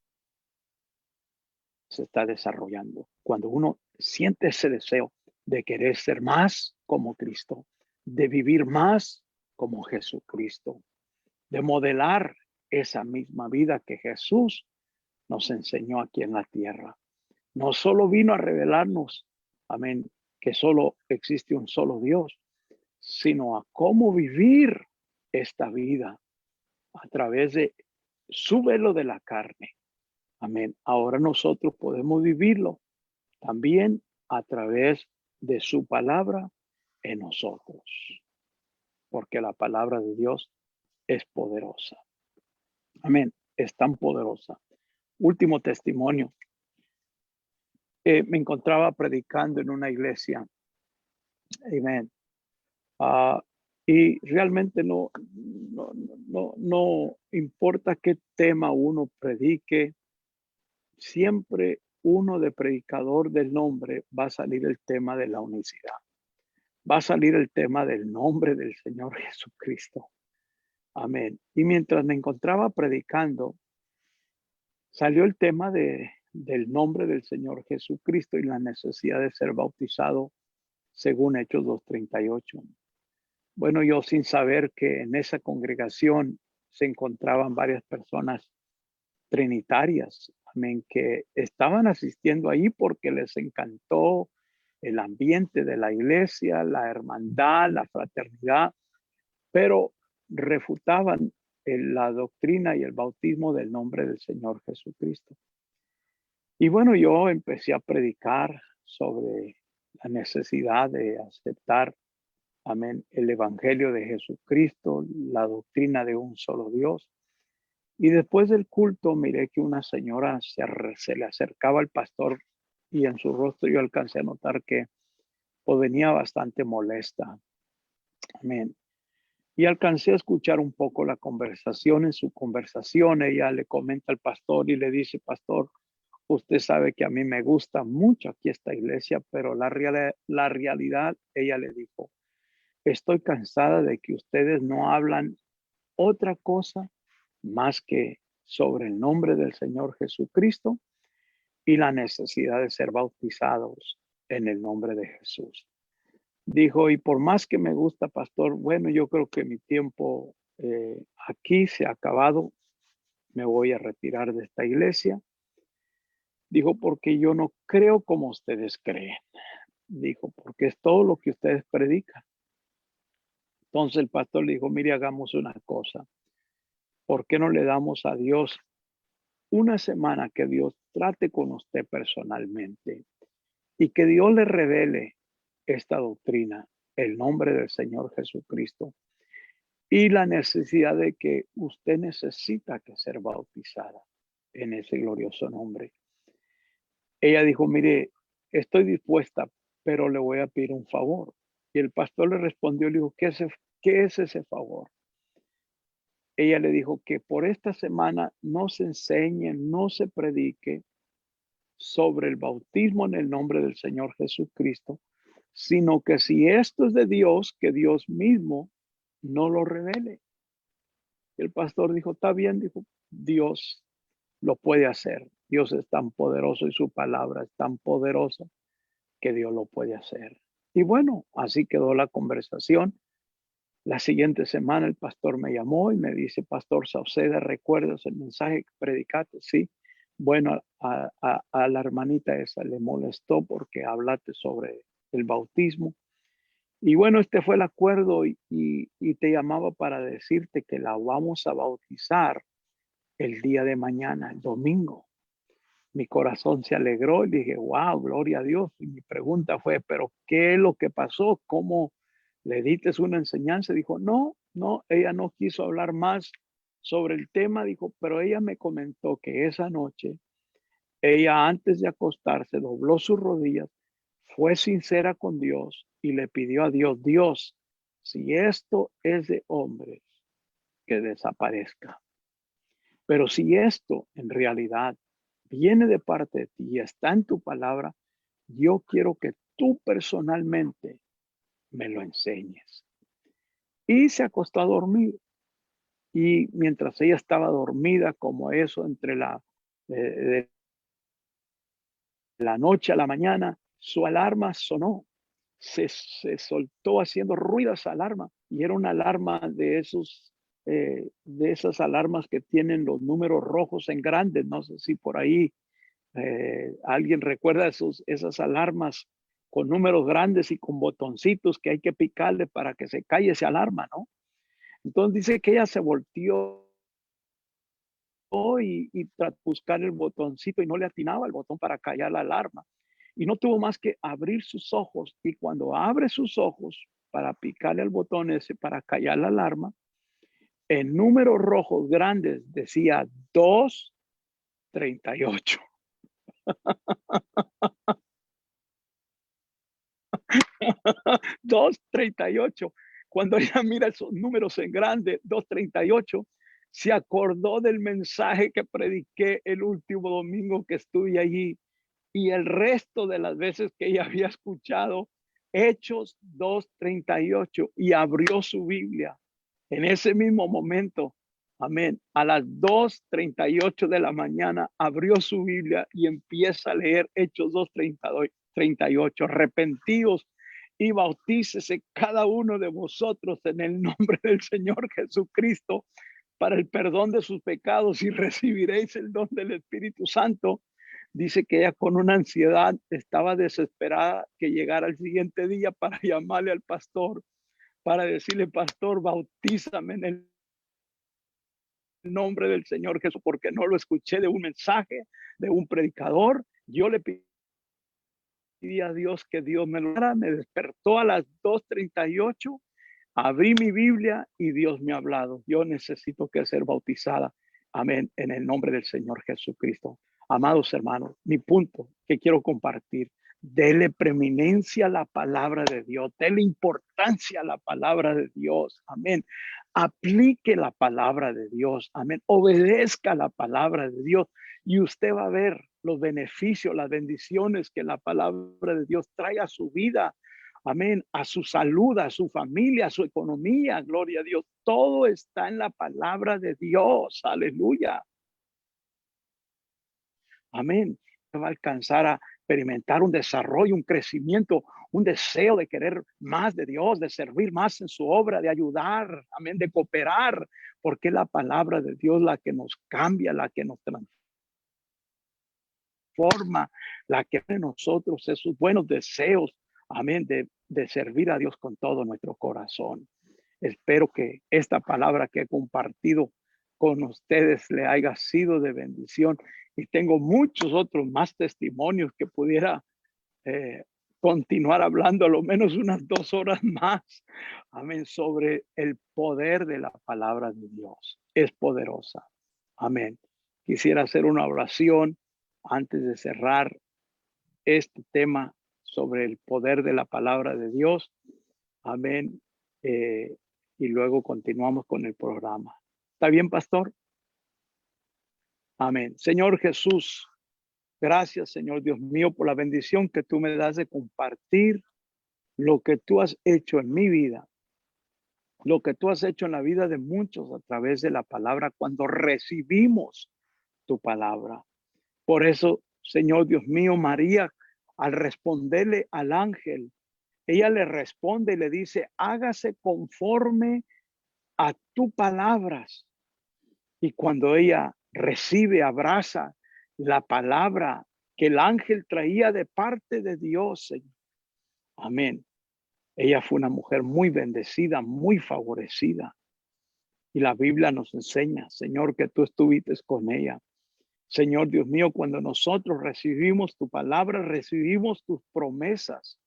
se está desarrollando. Cuando uno siente ese deseo de querer ser más como Cristo, de vivir más como Jesucristo, de modelar esa misma vida que Jesús nos enseñó aquí en la tierra. No solo vino a revelarnos, amén, que solo existe un solo Dios, sino a cómo vivir esta vida a través de su velo de la carne. Amén. Ahora nosotros podemos vivirlo también a través de su palabra en nosotros, porque la palabra de Dios es poderosa. Amén. Es tan poderosa. Último testimonio. Me encontraba predicando en una iglesia. Amén. Y realmente no importa qué tema uno predique, siempre uno de predicador del nombre va a salir el tema de la unicidad. Va a salir el tema del nombre del Señor Jesucristo. Amén. Y mientras me encontraba predicando, salió el tema del nombre del Señor Jesucristo y la necesidad de ser bautizado según Hechos 2:38. Bueno, yo sin saber que en esa congregación se encontraban varias personas trinitarias, amén, que estaban asistiendo ahí porque les encantó el ambiente de la iglesia, la hermandad, la fraternidad, pero refutaban la doctrina y el bautismo del nombre del Señor Jesucristo. Y bueno, yo empecé a predicar sobre la necesidad de aceptar, amén, el evangelio de Jesucristo, la doctrina de un solo Dios. Y después del culto miré que una señora se le acercaba al pastor y en su rostro yo alcancé a notar que pues, venía bastante molesta. Amén. Y alcancé a escuchar un poco la conversación. En su conversación ella le comenta al pastor y le dice: pastor, usted sabe que a mí me gusta mucho aquí esta iglesia, pero la realidad, ella le dijo, estoy cansada de que ustedes no hablan otra cosa más que sobre el nombre del Señor Jesucristo y la necesidad de ser bautizados en el nombre de Jesús. Dijo, y por más que me gusta, pastor, bueno, yo creo que mi tiempo aquí se ha acabado, me voy a retirar de esta iglesia. Dijo, porque yo no creo como ustedes creen. Dijo, porque es todo lo que ustedes predican. Entonces el pastor le dijo, mire, hagamos una cosa. ¿Por qué no le damos a Dios una semana que Dios trate con usted personalmente y que Dios le revele esta doctrina, el nombre del Señor Jesucristo y la necesidad de que usted necesita que ser bautizada en ese glorioso nombre? Ella dijo, mire, estoy dispuesta, pero le voy a pedir un favor. Y el pastor le respondió, le dijo, ¿qué es ese favor? Ella le dijo que por esta semana no se enseñe, no se predique sobre el bautismo en el nombre del Señor Jesucristo, sino que si esto es de Dios, que Dios mismo no lo revele. El pastor dijo, está bien, dijo, Dios lo puede hacer. Dios es tan poderoso y su palabra es tan poderosa que Dios lo puede hacer. Y bueno, así quedó la conversación. La siguiente semana el pastor me llamó y me dice, Pastor Sauceda, ¿recuerdas el mensaje que predicaste? Sí. Bueno, a la hermanita esa le molestó porque hablaste sobre el bautismo. Y bueno, este fue el acuerdo y te llamaba para decirte que la vamos a bautizar el día de mañana, el domingo. Mi corazón se alegró y dije, wow, gloria a Dios. Y mi pregunta fue, pero ¿qué es lo que pasó? ¿Cómo le diste una enseñanza? Dijo, no, ella no quiso hablar más sobre el tema. Dijo, pero ella me comentó que esa noche, ella antes de acostarse, dobló sus rodillas, fue sincera con Dios y le pidió a Dios, Dios, si esto es de hombres, que desaparezca. Pero si esto en realidad viene de parte de ti y está en tu palabra, yo quiero que tú personalmente me lo enseñes. Y se acostó a dormir. Y mientras ella estaba dormida, como eso, entre de la noche a la mañana, su alarma sonó. Se soltó haciendo ruido esa alarma. Y era una alarma de esas alarmas que tienen los números rojos en grandes. No sé si por ahí alguien recuerda esas alarmas con números grandes y con botoncitos que hay que picarle para que se calle esa alarma, ¿no? Entonces dice que ella se volteó y trató de buscar el botoncito y no le atinaba el botón para callar la alarma. Y no tuvo más que abrir sus ojos. Y cuando abre sus ojos para picarle el botón ese para callar la alarma, en números rojos grandes decía 238. 238. Cuando ella mira esos números en grande, 238, se acordó del mensaje que prediqué el último domingo que estuve allí y el resto de las veces que ella había escuchado Hechos 238 y abrió su Biblia en ese mismo momento. Amén. A las 2:38 de la mañana abrió su Biblia y empieza a leer Hechos 2:38. Arrepentidos y bautícese cada uno de vosotros en el nombre del Señor Jesucristo para el perdón de sus pecados y recibiréis el don del Espíritu Santo. Dice que ella con una ansiedad estaba desesperada que llegara el siguiente día para llamarle al pastor, para decirle, pastor, bautízame en el nombre del Señor Jesús, porque no lo escuché de un mensaje, de un predicador. Yo le pedí a Dios que Dios me lo diera, me despertó a las 2:38, abrí mi Biblia y Dios me ha hablado. Yo necesito que ser bautizada. Amén, en el nombre del Señor Jesucristo. Amados hermanos, mi punto que quiero compartir, dele preeminencia a la palabra de Dios, dele importancia a la palabra de Dios. Amén. Aplique la palabra de Dios. Amén. Obedezca la palabra de Dios y usted va a ver los beneficios, las bendiciones que la palabra de Dios trae a su vida. Amén. A su salud, a su familia, a su economía. Gloria a Dios. Todo está en la palabra de Dios. Aleluya. Amén. Va a alcanzar a experimentar un desarrollo, un crecimiento, un deseo de querer más de Dios, de servir más en su obra, de ayudar, amén, de cooperar, porque es la palabra de Dios la que nos cambia, la que nos transforma, la que de nosotros esos buenos deseos, amén, de servir a Dios con todo nuestro corazón. Espero que esta palabra que he compartido con ustedes le haya sido de bendición, y tengo muchos otros más testimonios que pudiera eh, continuar hablando a lo menos unas 2 horas más, amén, sobre el poder de la palabra de Dios. Es poderosa, amén. Quisiera hacer una oración antes de cerrar este tema sobre el poder de la palabra de Dios, amén, y luego continuamos con el programa. ¿Está bien, pastor? Amén. Señor Jesús, gracias, Señor Dios mío, por la bendición que tú me das de compartir lo que tú has hecho en mi vida, lo que tú has hecho en la vida de muchos a través de la palabra cuando recibimos tu palabra. Por eso, Señor Dios mío, María, al responderle al ángel, ella le responde y le dice, hágase conforme a tus palabras. Y cuando ella recibe, abraza la palabra que el ángel traía de parte de Dios, Señor. Amén. Ella fue una mujer muy bendecida, muy favorecida. Y la Biblia nos enseña, Señor, que tú estuviste con ella. Señor Dios mío, cuando nosotros recibimos tu palabra, recibimos tus promesas,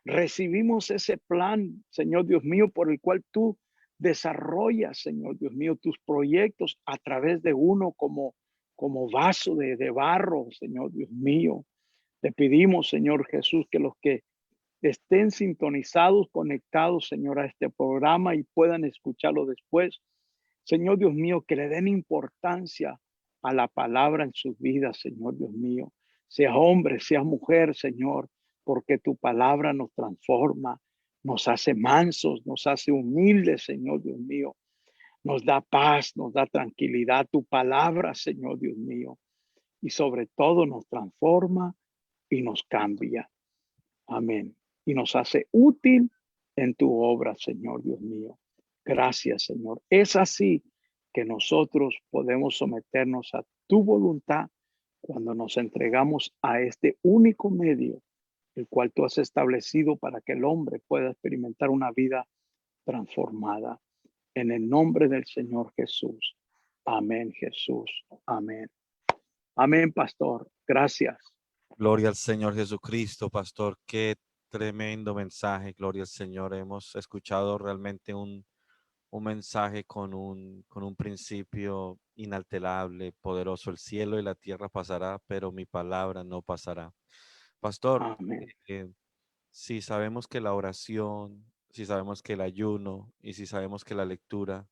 recibimos ese plan, Señor Dios mío, por el cual tú desarrollas, Señor Dios mío, tus proyectos a través de uno como vaso de barro, Señor Dios mío. Te pedimos, Señor Jesús, que los que estén sintonizados, conectados, Señor, a este programa y puedan escucharlo después. Señor Dios mío, que le den importancia a la palabra en sus vidas, Señor Dios mío. Sea hombre, sea mujer, Señor, porque tu palabra nos transforma, nos hace mansos, nos hace humildes, Señor Dios mío. Nos da paz, nos da tranquilidad. Tu palabra, Señor Dios mío. Y sobre todo nos transforma y nos cambia. Amén. Y nos hace útil en tu obra, Señor Dios mío. Gracias, Señor. Es así que nosotros podemos someternos a tu voluntad cuando nos entregamos a este único medio, el cual tú has establecido para que el hombre pueda experimentar una vida transformada. En el nombre del Señor Jesús. Amén, Jesús. Amén. Amén, pastor. Gracias. Gloria al Señor Jesucristo, pastor. Qué tremendo mensaje. Gloria al Señor. Hemos escuchado realmente un mensaje con un principio inalterable, poderoso. El cielo y la tierra pasará, pero mi palabra no pasará. Pastor, Amén. si sabemos que la oración, si sabemos que el ayuno y si sabemos que la lectura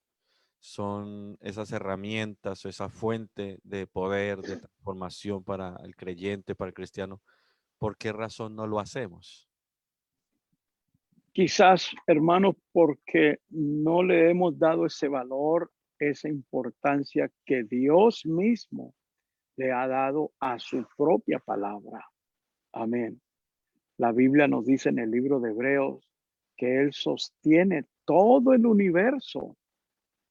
son esas herramientas o esa fuente de poder, de transformación para el creyente, para el cristiano, ¿por qué razón no lo hacemos? Quizás, hermanos, porque no le hemos dado ese valor, esa importancia que Dios mismo le ha dado a su propia palabra. Amén. La Biblia nos dice en el libro de Hebreos que Él sostiene todo el universo,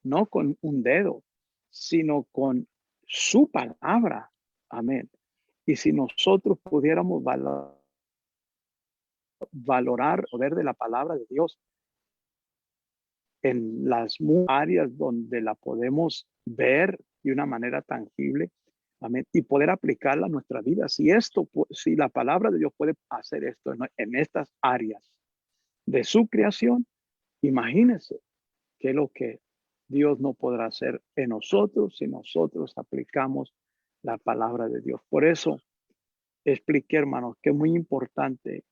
no con un dedo, sino con su palabra. Amén. Y si nosotros pudiéramos valorar el poder de la palabra de Dios en las áreas donde la podemos ver de una manera tangible, amén, y poder aplicarla a nuestra vida. Si la palabra de Dios puede hacer esto en estas áreas de su creación, imagínense qué es lo que Dios no podrá hacer en nosotros si nosotros aplicamos la palabra de Dios. Por eso expliqué, hermanos, que es muy importante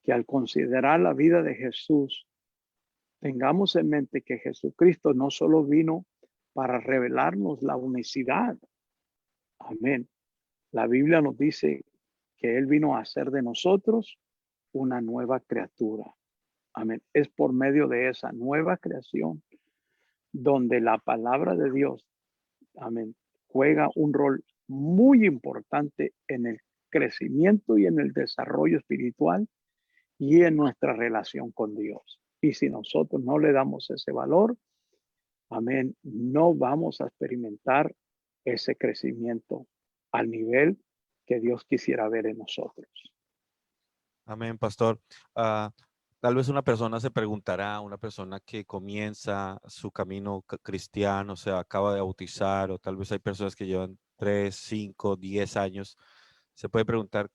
que al considerar la vida de Jesús, tengamos en mente que Jesucristo no solo vino para revelarnos la unicidad. Amén. La Biblia nos dice que Él vino a hacer de nosotros una nueva criatura. Amén. Es por medio de esa nueva creación donde la palabra de Dios, amén, juega un rol muy importante en el crecimiento y en el desarrollo espiritual y en nuestra relación con Dios. Y si nosotros no le damos ese valor, amén, no vamos a experimentar ese crecimiento al nivel que Dios quisiera ver en nosotros. Amén, pastor. Ah, Tal vez una persona se preguntará, una persona que comienza su camino cristiano, se acaba de bautizar, o tal vez hay personas que llevan 3, 5, 10 años, se puede preguntar,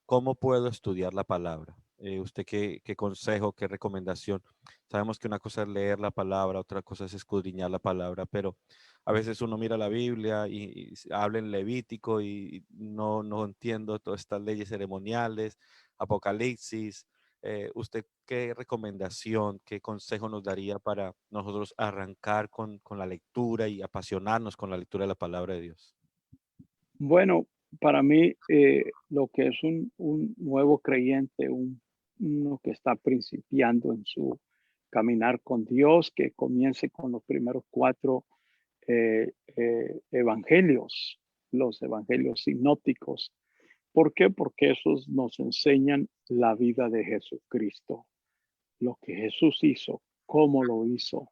¿cómo puedo estudiar la palabra? ¿Usted qué consejo, qué recomendación? Sabemos que una cosa es leer la palabra, otra cosa es escudriñar la palabra, pero a veces uno mira la Biblia y habla en Levítico y no entiendo todas estas leyes ceremoniales, Apocalipsis. ¿Usted qué recomendación, qué consejo nos daría para nosotros arrancar con la lectura y apasionarnos con la lectura de la palabra de Dios? Bueno, para mí, lo que es un nuevo creyente, uno que está principiando en su caminar con Dios, que comience con los primeros cuatro evangelios, los evangelios sinópticos. ¿Por qué? Porque esos nos enseñan la vida de Jesucristo, lo que Jesús hizo, cómo lo hizo,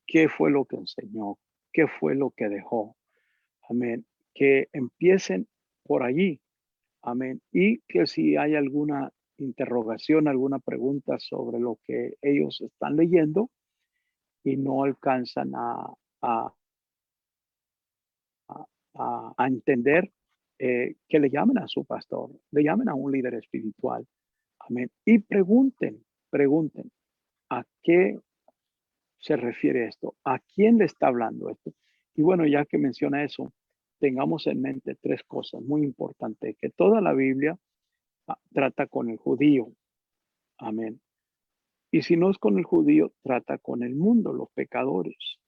qué fue lo que enseñó, qué fue lo que dejó. Amén. Que empiecen por allí. Amén. Y que si hay alguna interrogación, alguna pregunta sobre lo que ellos están leyendo y no alcanzan a, a entender, que le llamen a su pastor, le llamen a un líder espiritual. Amén. Y pregunten, ¿a qué se refiere esto? ¿A quién le está hablando esto? Y bueno, ya que menciona eso, tengamos en mente tres cosas muy importantes, que toda la Biblia trata con el judío. Amén. Y si no es con el judío, trata con el mundo, los pecadores.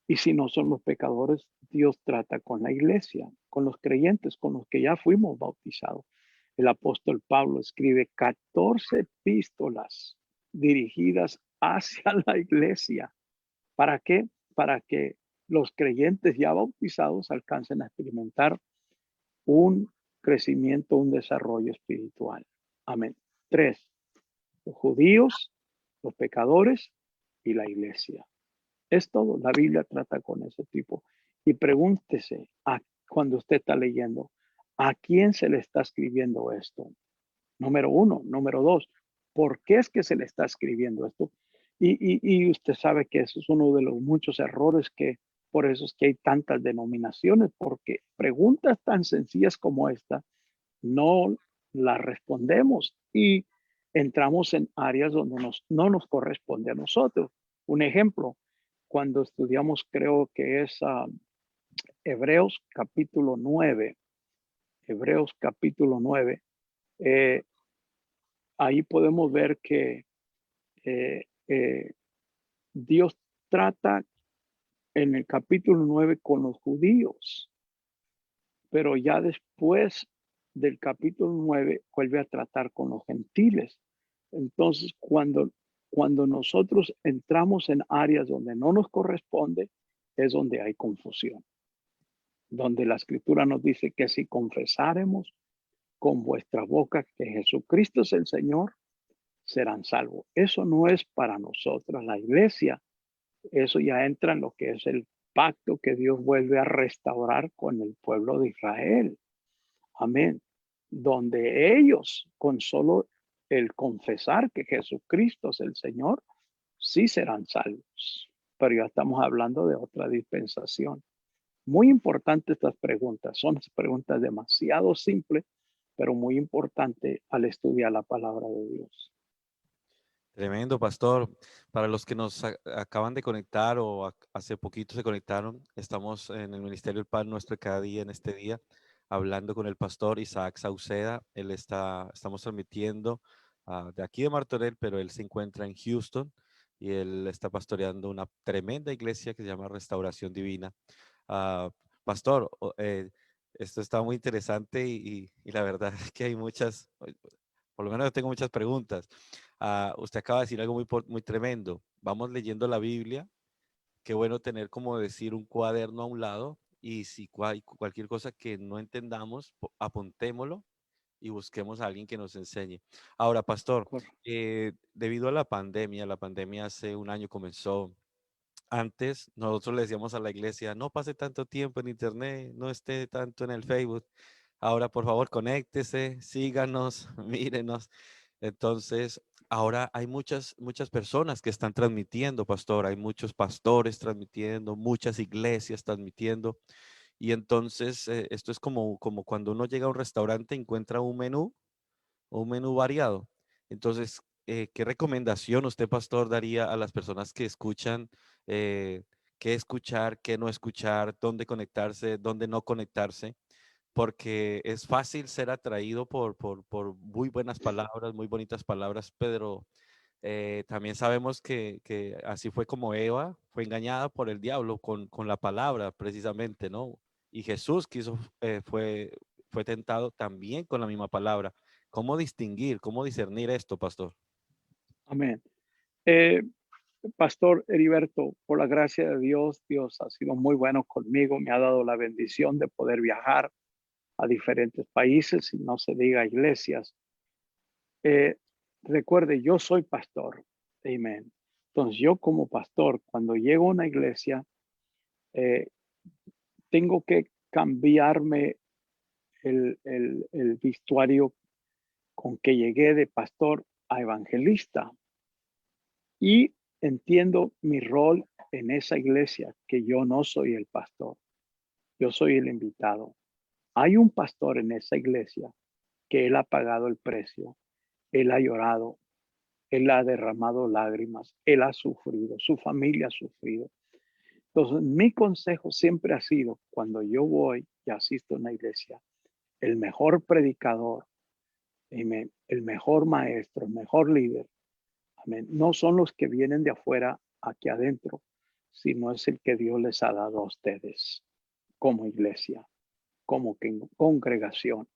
Y si no son los pecadores, Dios trata con la iglesia, con los creyentes, con los que ya fuimos bautizados. El apóstol Pablo escribe 14 epístolas dirigidas hacia la iglesia. ¿Para qué? Para que los creyentes ya bautizados alcancen a experimentar un crecimiento, un desarrollo espiritual. Amén. Tres, los judíos, los pecadores y la iglesia. Es todo. La Biblia trata con ese tipo. Y pregúntese cuando usted está leyendo, ¿a quién se le está escribiendo esto? Número uno. Número dos, ¿por qué es que se le está escribiendo esto? Y usted sabe que eso es uno de los muchos errores que por eso es que hay tantas denominaciones, porque preguntas tan sencillas como esta no las respondemos y entramos en áreas donde no nos corresponde a nosotros. Un ejemplo, cuando estudiamos, creo que es Hebreos capítulo 9, Hebreos capítulo 9, eh, ahí podemos ver que eh, eh, Dios trata en el capítulo 9 con los judíos, pero ya después del capítulo 9 vuelve a tratar con los gentiles. Entonces, cuando nosotros entramos en áreas donde no nos corresponde, es donde hay confusión, donde la escritura nos dice que si confesáremos con vuestra boca que Jesucristo es el Señor, serán salvos. Eso no es para nosotros, la iglesia. Eso ya entra en lo que es el pacto que Dios vuelve a restaurar con el pueblo de Israel. Amén. Donde ellos, con solo el confesar que Jesucristo es el Señor, sí serán salvos. Pero ya estamos hablando de otra dispensación. Muy importantes estas preguntas. Son preguntas demasiado simples, pero muy importantes al estudiar la palabra de Dios. Tremendo, pastor. Para los que nos acaban de conectar o hace poquito se conectaron, estamos en el Ministerio del Pan Nuestro de Cada Día en este día, hablando con el pastor Isaac Sauceda. Estamos transmitiendo de aquí de Martorell, pero él se encuentra en Houston y él está pastoreando una tremenda iglesia que se llama Restauración Divina. Ah, Pastor, esto está muy interesante y la verdad es que hay muchas, por lo menos yo tengo muchas preguntas. Usted acaba de decir algo muy tremendo. Vamos leyendo la Biblia. Qué bueno tener, como decir, un cuaderno a un lado y si cualquier cosa que no entendamos, apuntémoslo y busquemos a alguien que nos enseñe. Ahora, pastor, debido a la pandemia hace un año comenzó. Antes nosotros le decíamos a la iglesia, no pase tanto tiempo en internet, no esté tanto en el Facebook. Ahora, por favor, conéctese, síganos, mírenos. Entonces, ahora hay muchas personas que están transmitiendo, pastor. Hay muchos pastores transmitiendo, muchas iglesias transmitiendo. Y entonces, esto es como cuando uno llega a un restaurante, encuentra un menú variado. Entonces, ¿qué recomendación usted, pastor, daría a las personas que escuchan, eh, qué escuchar, qué no escuchar, dónde conectarse, dónde no conectarse? Porque es fácil ser atraído por muy buenas palabras, muy bonitas palabras, pero también sabemos que así fue como Eva fue engañada por el diablo con la palabra, precisamente, ¿no? Y Jesús fue tentado también con la misma palabra. ¿Cómo distinguir, cómo discernir esto, pastor? Amén. Eh, Pastor Heriberto, por la gracia de Dios, Dios ha sido muy bueno conmigo, me ha dado la bendición de poder viajar a diferentes países y no se diga iglesias. Eh, Recuerde, yo soy pastor. Amén. Entonces, yo como pastor, cuando llego a una iglesia, eh, tengo que cambiarme el vestuario con que llegué de pastor a evangelista y entiendo mi rol en esa iglesia, que yo no soy el pastor, yo soy el invitado. Hay un pastor en esa iglesia que él ha pagado el precio, él ha llorado, él ha derramado lágrimas, él ha sufrido, su familia ha sufrido. Entonces, mi consejo siempre ha sido, cuando yo voy y asisto a una iglesia, el mejor predicador, amén, el mejor maestro, el mejor líder, amén, no son los que vienen de afuera aquí adentro, sino es el que Dios les ha dado a ustedes como iglesia, como congregación.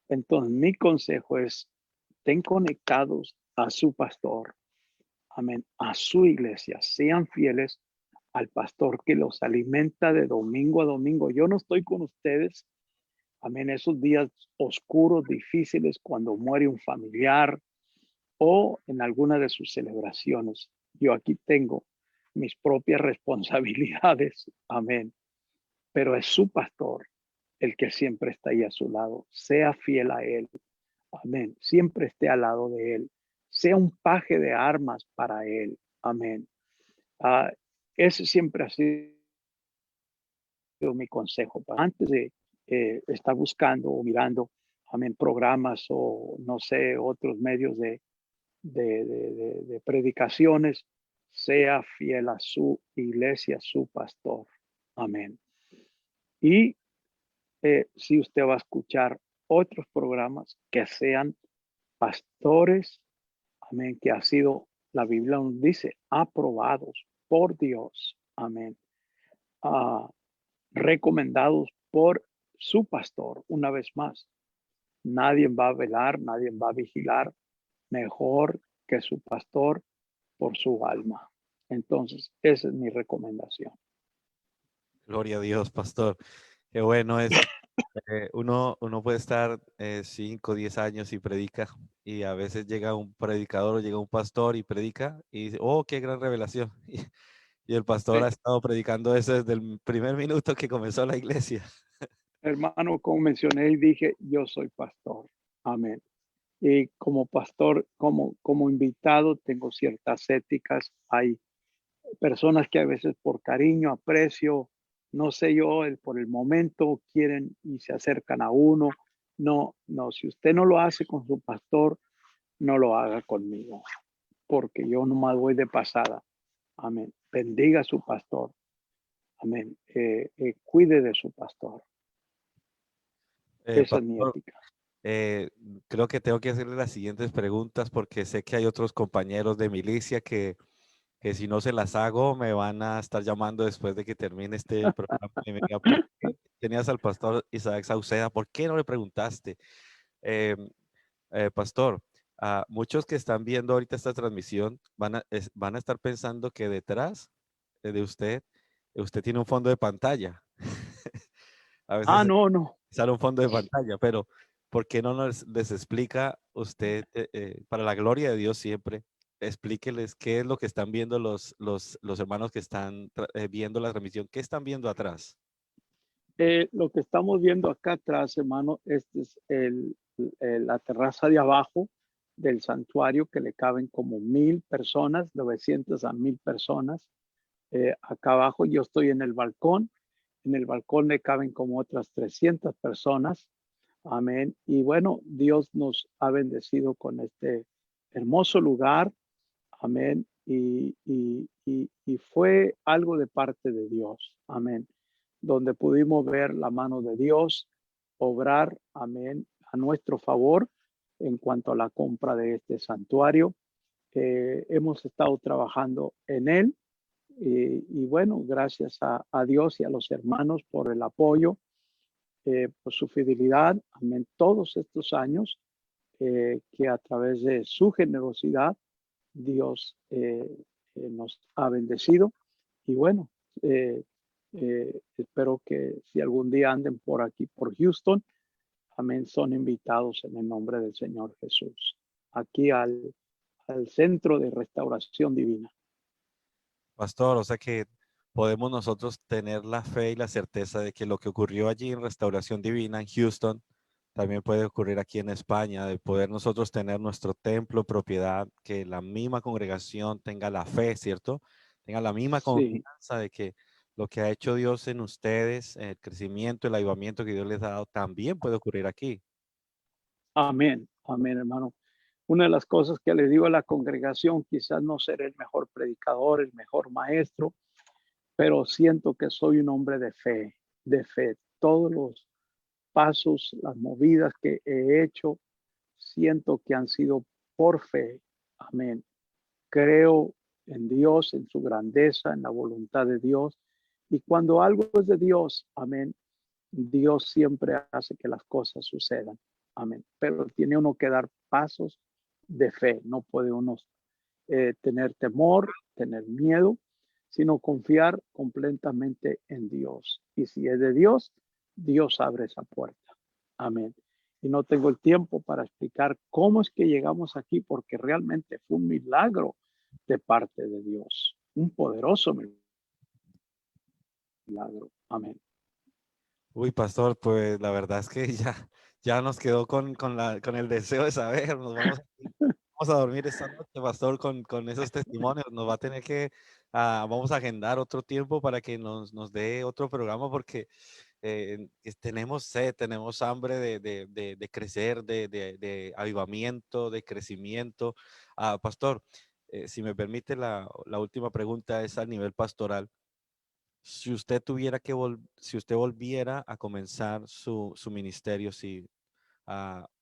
Entonces, mi consejo es, estén conectados a su pastor, amén, a su iglesia, sean fieles al pastor que los alimenta de domingo a domingo. Yo no estoy con ustedes, amén, esos días oscuros, difíciles, cuando muere un familiar o en alguna de sus celebraciones. Yo aquí tengo mis propias responsabilidades, amén, pero es su pastor el que siempre está ahí a su lado. Sea fiel a él, amén, siempre esté al lado de él, sea un paje de armas para él, amén. Ah, ese siempre ha sido mi consejo. Antes de estar buscando o mirando, amén, programas o no sé, otros medios de predicaciones, sea fiel a su iglesia, su pastor. Amén. Y si usted va a escuchar otros programas que sean pastores, amén, que ha sido, la Biblia nos dice, aprobados por Dios, amén, ah, recomendados por su pastor, una vez más. Nadie va a velar, nadie va a vigilar mejor que su pastor por su alma. Entonces, esa es mi recomendación. Gloria a Dios, pastor. Qué bueno es. Uno puede estar 5, 10 años y predica, y a veces llega un predicador o llega un pastor y predica y dice, oh, qué gran revelación. Y el pastor ha Sí, estado predicando eso desde el primer minuto que comenzó la iglesia. hermano, como mencioné y dije, yo soy pastor. Amén. Y como pastor, como invitado, tengo ciertas éticas. Hay personas que a veces por cariño, aprecio, no sé yo, por el momento quieren y se acercan a uno. No, no, si usted no lo hace con su pastor, no lo haga conmigo, porque yo nomás voy de pasada. Amén. Bendiga a su pastor. Amén. Cuide de su pastor. Esa es mi Pastor, ética. eh, creo que tengo que hacerle las siguientes preguntas porque sé que hay otros compañeros de milicia que si no se las hago me van a estar llamando después de que termine este programa y me diga, ¿por qué tenías al pastor Isaac Sauceda? ¿Por qué no le preguntaste? Eh, Pastor, muchos que están viendo ahorita esta transmisión van a estar pensando que detrás de usted, usted tiene un fondo de pantalla. A Ah, veces no, no. sale un fondo de pantalla, pero ¿por qué no les explica usted, para la gloria de Dios siempre, explíqueles qué es lo que están viendo los hermanos que están viendo la transmisión? ¿Qué están viendo atrás? Lo que estamos viendo acá atrás, hermano, este es la terraza de abajo del santuario que le caben como 1000 personas, 900 a 1000 personas. Acá abajo yo estoy en el balcón le caben como otras 300 personas. Amén. Y bueno, Dios nos ha bendecido con este hermoso lugar. Amén. Y fue algo de parte de Dios. Amén. Donde pudimos ver la mano de Dios obrar, amén, a nuestro favor en cuanto a la compra de este santuario. Hemos estado trabajando en él y bueno, gracias a Dios y a los hermanos por el apoyo, por su fidelidad, amén, todos estos años que a través de su generosidad Dios nos ha bendecido. Y bueno, espero que si algún día anden por aquí, por Houston, amén, son invitados en el nombre del Señor Jesús, aquí al Centro de Restauración Divina. Pastor, o sea que podemos nosotros tener la fe y la certeza de que lo que ocurrió allí en Restauración Divina en Houston también puede ocurrir aquí en España, de poder nosotros tener nuestro templo, propiedad, que la misma congregación tenga la fe, ¿cierto? Tenga la misma Sí, confianza de que lo que ha hecho Dios en ustedes, el crecimiento, el avivamiento que Dios les ha dado, también puede ocurrir aquí. amén, amén, hermano. Una de las cosas que le digo a la congregación, quizás no ser el mejor predicador, el mejor maestro, pero siento que soy un hombre de fe, de fe. Todos los pasos, las movidas que he hecho, siento que han sido por fe. Amén. Creo en Dios, en su grandeza, en la voluntad de Dios. Y cuando algo es de Dios, amén, Dios siempre hace que las cosas sucedan. Amén. Pero tiene uno que dar pasos de fe. No puede uno tener temor, tener miedo, sino confiar completamente en Dios. Y si es de Dios, Dios abre esa puerta. Amén. Y no tengo el tiempo para explicar cómo es que llegamos aquí, porque realmente fue un milagro de parte de Dios, un poderoso milagro. Amén. Uy, pastor, pues la verdad es que ya nos quedó con el deseo de saber, vamos a dormir esta noche, pastor, con esos testimonios. Nos va a tener que, vamos a agendar otro tiempo para que nos dé otro programa porque tenemos sed, tenemos hambre de crecer, de avivamiento, de crecimiento. Pastor, si me permite, la última pregunta es a nivel pastoral. Si usted tuviera que si usted volviera a comenzar su ministerio, si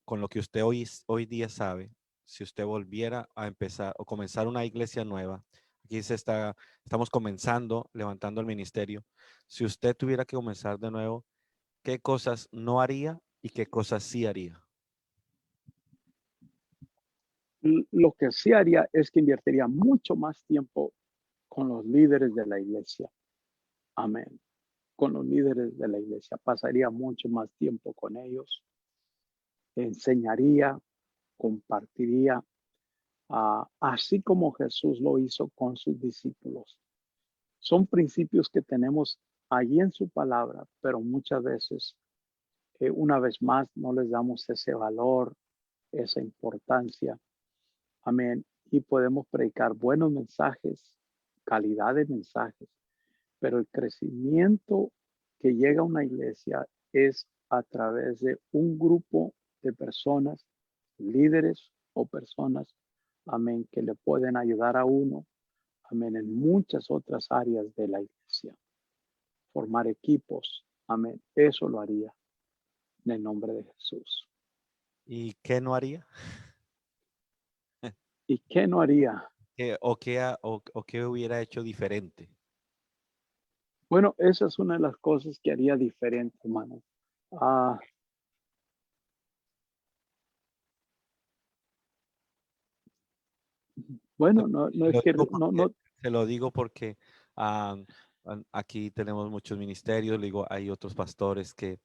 con lo que usted hoy día sabe, si usted volviera a empezar o comenzar una iglesia nueva, aquí estamos comenzando, levantando el ministerio. Si usted tuviera que comenzar de nuevo, ¿qué cosas no haría y qué cosas sí haría? Lo que sí haría es que invertiría mucho más tiempo con los líderes de la iglesia. Amén. Con los líderes de la iglesia. Pasaría mucho más tiempo con ellos. Enseñaría, compartiría, así como Jesús lo hizo con sus discípulos. Son principios que tenemos allí en su palabra, pero muchas veces, una vez más, no les damos ese valor, esa importancia. Amén. Y podemos predicar buenos mensajes, calidad de mensajes, pero el crecimiento que llega a una iglesia es a través de un grupo de personas, líderes o personas, amén, que le pueden ayudar a uno, amén, en muchas otras áreas de la iglesia. Formar equipos, amén, eso lo haría en el nombre de Jesús. ¿Y qué no haría? ¿Y qué no haría? O qué hubiera hecho diferente? Bueno, esa es una de las cosas que haría diferente, hermano. Ah, bueno, no, no Se es lo que, digo no, porque, no, se lo digo porque aquí tenemos muchos ministerios, le digo, hay otros pastores que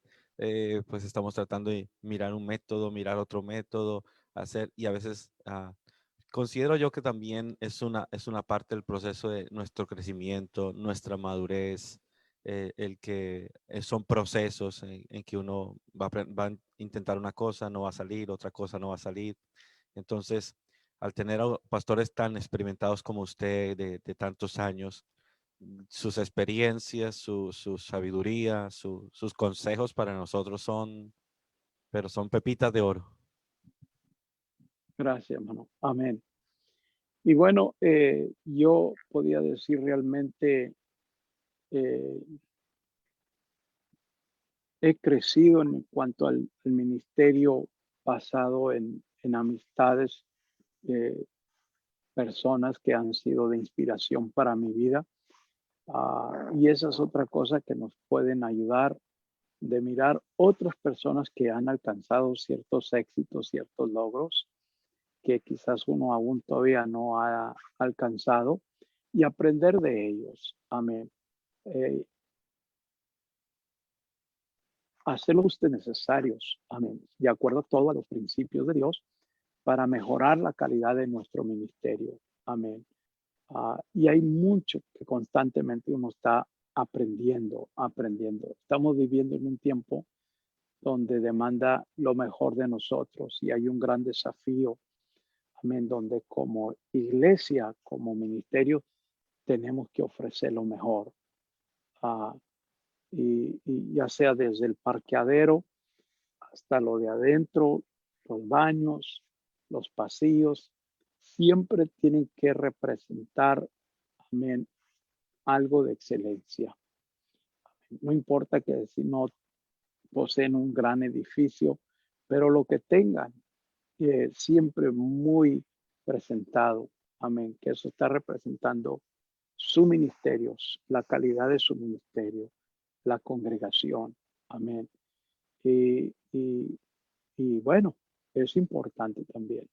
pues estamos tratando de mirar un método, mirar otro método, hacer, y a veces considero yo que también es una parte del proceso de nuestro crecimiento, nuestra madurez, el que son procesos en que uno va a intentar una cosa, no va a salir, otra cosa no va a salir. Entonces, al tener pastores tan experimentados como usted de tantos años, sus experiencias, su sabiduría, sus consejos para nosotros pero son pepitas de oro. Gracias, hermano. Amén. Y bueno, yo podía decir realmente, eh, he crecido en cuanto al ministerio basado en amistades, eh, personas que han sido de inspiración para mi vida. Y esa es otra cosa que nos pueden ayudar de mirar otras personas que han alcanzado ciertos éxitos, ciertos logros que quizás uno aún todavía no ha alcanzado y aprender de ellos. Amén. Eh, Hacer los necesarios, amén, de acuerdo a todos los principios de Dios para mejorar la calidad de nuestro ministerio. Amén. Y hay mucho que constantemente uno está aprendiendo. Estamos viviendo en un tiempo donde demanda lo mejor de nosotros y hay un gran desafío, amén, donde como iglesia, como ministerio, tenemos que ofrecer lo mejor. Ah, y ya sea desde el parqueadero hasta lo de adentro, los baños, los pasillos, siempre tienen que representar, amén, algo de excelencia. No importa que si no poseen un gran edificio, pero lo que tengan, siempre muy presentado, amén, que eso está representando su ministerio, la calidad de su ministerio, la congregación, amén. Y, y, y bueno, es importante también.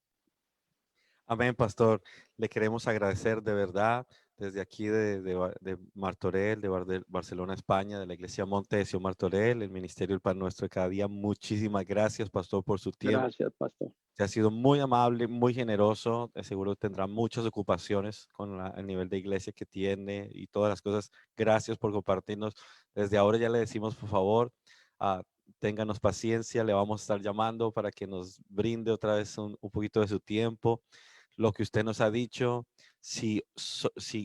Amén, pastor. Le queremos agradecer de verdad desde aquí de Martorell, Barcelona, España, de la Iglesia Monte de Sion Martorell, el Ministerio del Pan Nuestro de cada día. Muchísimas gracias, pastor, por su tiempo. Gracias, pastor. Se ha sido muy amable, muy generoso. De seguro tendrá muchas ocupaciones con el nivel de iglesia que tiene y todas las cosas. Gracias por compartirnos. Desde ahora ya le decimos, por favor, ah, ténganos paciencia. Le vamos a estar llamando para que nos brinde otra vez un poquito de su tiempo. Lo que usted nos ha dicho, si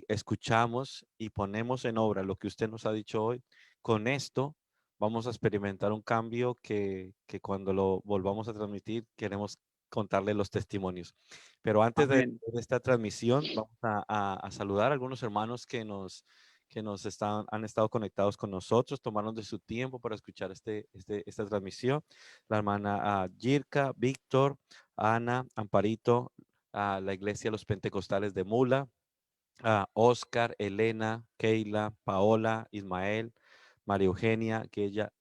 escuchamos y ponemos en obra lo que usted nos ha dicho hoy, con esto vamos a experimentar un cambio que cuando lo volvamos a transmitir, queremos contarle los testimonios. Pero antes Amén. de esta transmisión, vamos a saludar a algunos hermanos que han estado conectados con nosotros, tomaron de su tiempo para escuchar esta transmisión. La hermana Yirka, Víctor, Ana, Amparito, a la Iglesia de los Pentecostales de Mula, a Oscar, Elena, Keila, Paola, Ismael, María Eugenia,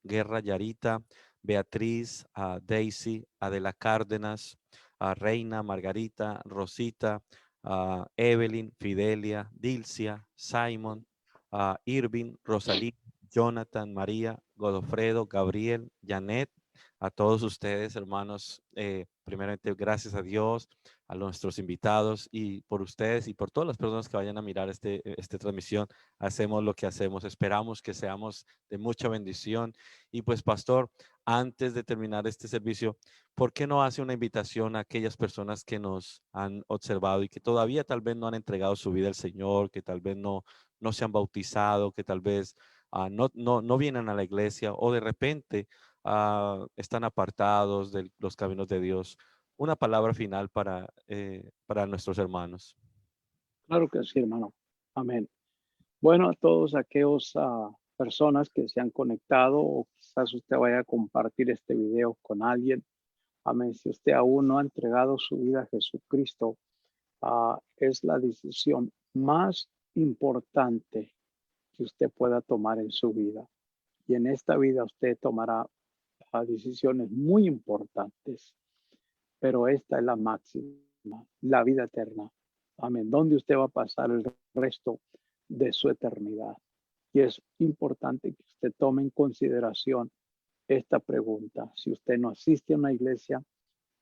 Guerra, Yarita, Beatriz, a Daisy, Adela Cárdenas, a Reina, Margarita, Rosita, a Evelyn, Fidelia, Dilcia, Simon, a Irving, Rosalí, Jonathan, María, Godofredo, Gabriel, Janet, a todos ustedes, hermanos, primeramente gracias a Dios, a nuestros invitados y por ustedes y por todas las personas que vayan a mirar esta transmisión. Hacemos lo que hacemos. Esperamos que seamos de mucha bendición. Y pues, pastor, antes de terminar este servicio, ¿por qué no hace una invitación a aquellas personas que nos han observado y que todavía tal vez no han entregado su vida al Señor, que tal vez no se han bautizado, que tal vez no vienen a la iglesia o de repente están apartados de los caminos de Dios? Una palabra final para nuestros hermanos. Claro que sí, hermano. Amén. Bueno, a todos aquellos personas que se han conectado o quizás usted vaya a compartir este video con alguien. Amén. Si usted aún no ha entregado su vida a Jesucristo, es la decisión más importante que usted pueda tomar en su vida. Y en esta vida usted tomará decisiones muy importantes, pero esta es la máxima, la vida eterna. Amén. Donde usted va a pasar el resto de su eternidad. Y es importante que usted tome en consideración esta pregunta. Si usted no asiste a una iglesia,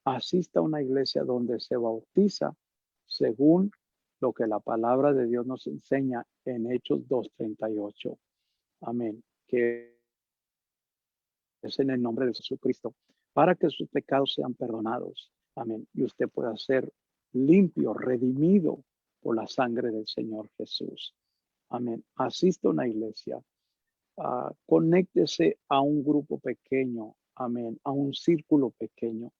asista a una iglesia donde se bautiza según lo que la palabra de Dios nos enseña en Hechos 2:38. amén, que es en el nombre de Jesucristo, para que sus pecados sean perdonados, amén, y usted pueda ser limpio, redimido por la sangre del Señor Jesús, amén. Asista a una iglesia, conéctese a un grupo pequeño, amén, a un círculo pequeño,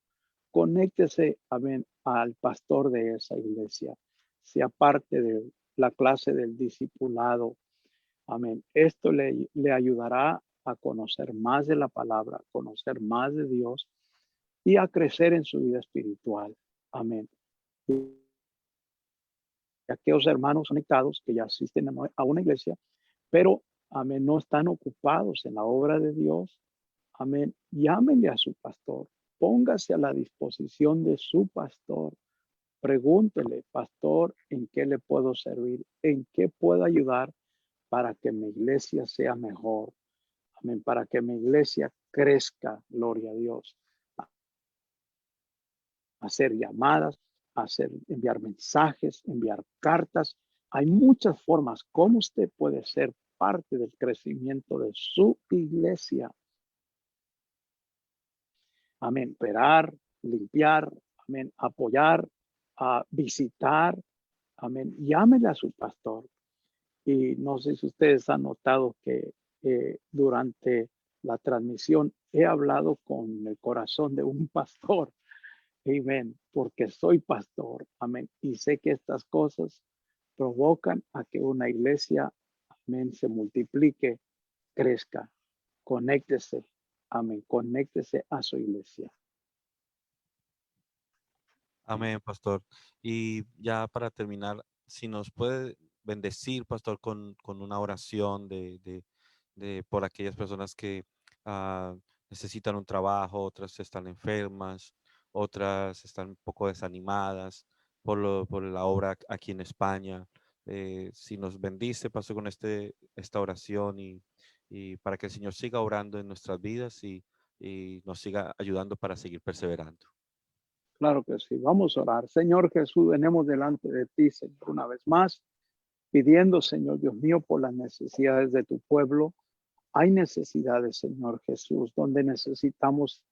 conéctese, amén, al pastor de esa iglesia, sea parte de la clase del discipulado, amén. Esto le ayudará a conocer más de la palabra, conocer más de Dios y a crecer en su vida espiritual, amén. Y aquellos hermanos conectados que ya asisten a una iglesia, pero, amén, no están ocupados en la obra de Dios, amén, llámenle a su pastor, póngase a la disposición de su pastor, pregúntele, pastor, ¿en qué le puedo servir? ¿En qué puedo ayudar para que mi iglesia sea mejor? Amén, para que mi iglesia crezca, gloria a Dios. Hacer llamadas, enviar mensajes, enviar cartas. Hay muchas formas como usted puede ser parte del crecimiento de su iglesia. Amén. Operar, limpiar, amén. Apoyar, visitar, amén. Llámele a su pastor. Y no sé si ustedes han notado que durante la transmisión he hablado con el corazón de un pastor. Amén, porque soy pastor, amén, y sé que estas cosas provocan a que una iglesia, amén, se multiplique, crezca. Conéctese, amén, conéctese a su iglesia. Amén, pastor. Y ya para terminar, si nos puede bendecir, pastor, con una oración por aquellas personas que ah, necesitan un trabajo, otras están enfermas, otras están un poco desanimadas por la obra aquí en España. Si nos bendice, pastor, con esta oración y para que el Señor siga obrando en nuestras vidas y nos siga ayudando para seguir perseverando. Claro que sí, vamos a orar. Señor Jesús, venimos delante de ti, Señor, una vez más, pidiendo, Señor Dios mío, por las necesidades de tu pueblo. Hay necesidades, Señor Jesús, donde necesitamos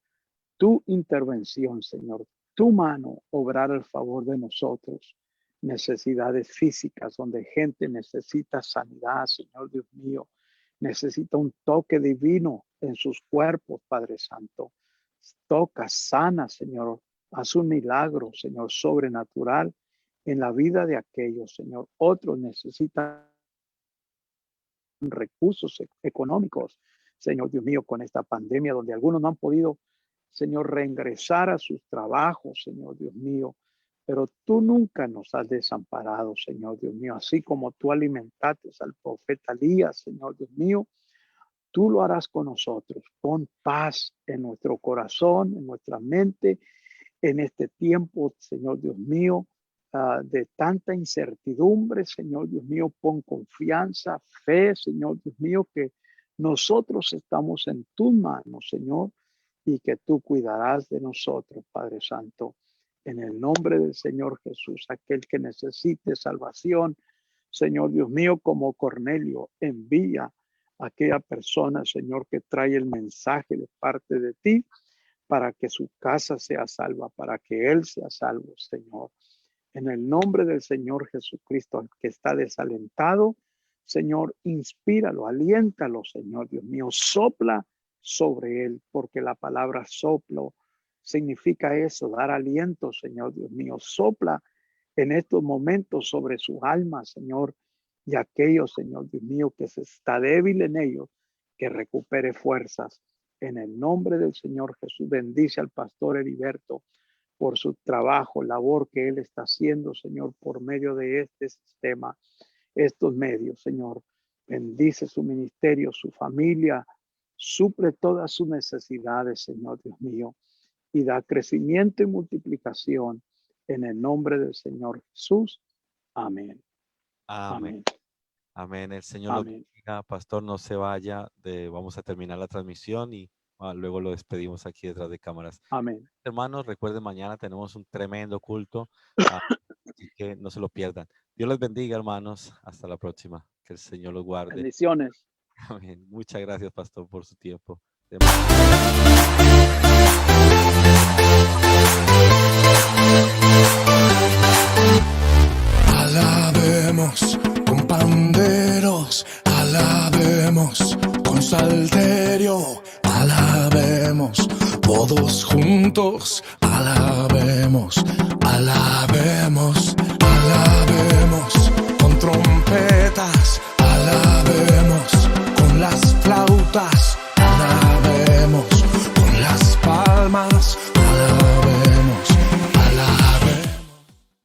tu intervención, Señor, tu mano obrar al favor de nosotros. Necesidades físicas donde gente necesita sanidad, Señor Dios mío, necesita un toque divino en sus cuerpos, Padre Santo. Toca, sana, Señor, haz un milagro, Señor, sobrenatural en la vida de aquellos, Señor. Otros necesitan recursos económicos, Señor Dios mío, con esta pandemia donde algunos no han podido, Señor, reingresar a sus trabajos, Señor Dios mío. Pero tú nunca nos has desamparado, Señor Dios mío, así como tú alimentaste al profeta Elías, Señor Dios mío, tú lo harás con nosotros. Pon paz en nuestro corazón, en nuestra mente, en este tiempo, Señor Dios mío, de tanta incertidumbre, Señor Dios mío, pon confianza, fe, Señor Dios mío, que nosotros estamos en tus manos, Señor, y que tú cuidarás de nosotros, Padre Santo. En el nombre del Señor Jesús, aquel que necesite salvación, Señor Dios mío, como Cornelio, envía a aquella persona, Señor, que trae el mensaje de parte de ti, para que su casa sea salva, para que él sea salvo, Señor. En el nombre del Señor Jesucristo, al que está desalentado, Señor, inspíralo, aliéntalo, Señor Dios mío, sopla sobre él, porque la palabra soplo significa eso, dar aliento, Señor Dios mío, sopla en estos momentos sobre su alma, Señor, y aquellos, Señor Dios mío, que se está débil en ellos, que recupere fuerzas. En el nombre del Señor Jesús, bendice al pastor Heriberto por su trabajo, labor que él está haciendo, Señor, por medio de este sistema, estos medios, Señor. Bendice su ministerio, su familia, suple todas sus necesidades, Señor Dios mío, y da crecimiento y multiplicación en el nombre del Señor Jesús. Amén. Amén. Amén. Amén. El Señor lo Amén. bendiga. Pastor, no se vaya. Vamos a terminar la transmisión y luego lo despedimos aquí detrás de cámaras. Amén. Hermanos, recuerden, mañana tenemos un tremendo culto, así que no se lo pierdan. Dios les bendiga, hermanos. Hasta la próxima. Que el Señor los guarde. Bendiciones. Amén. Muchas gracias, pastor, por su tiempo. Alabemos con panderos, alabemos con salterio, alabemos todos juntos, alabemos, alabemos, alabemos.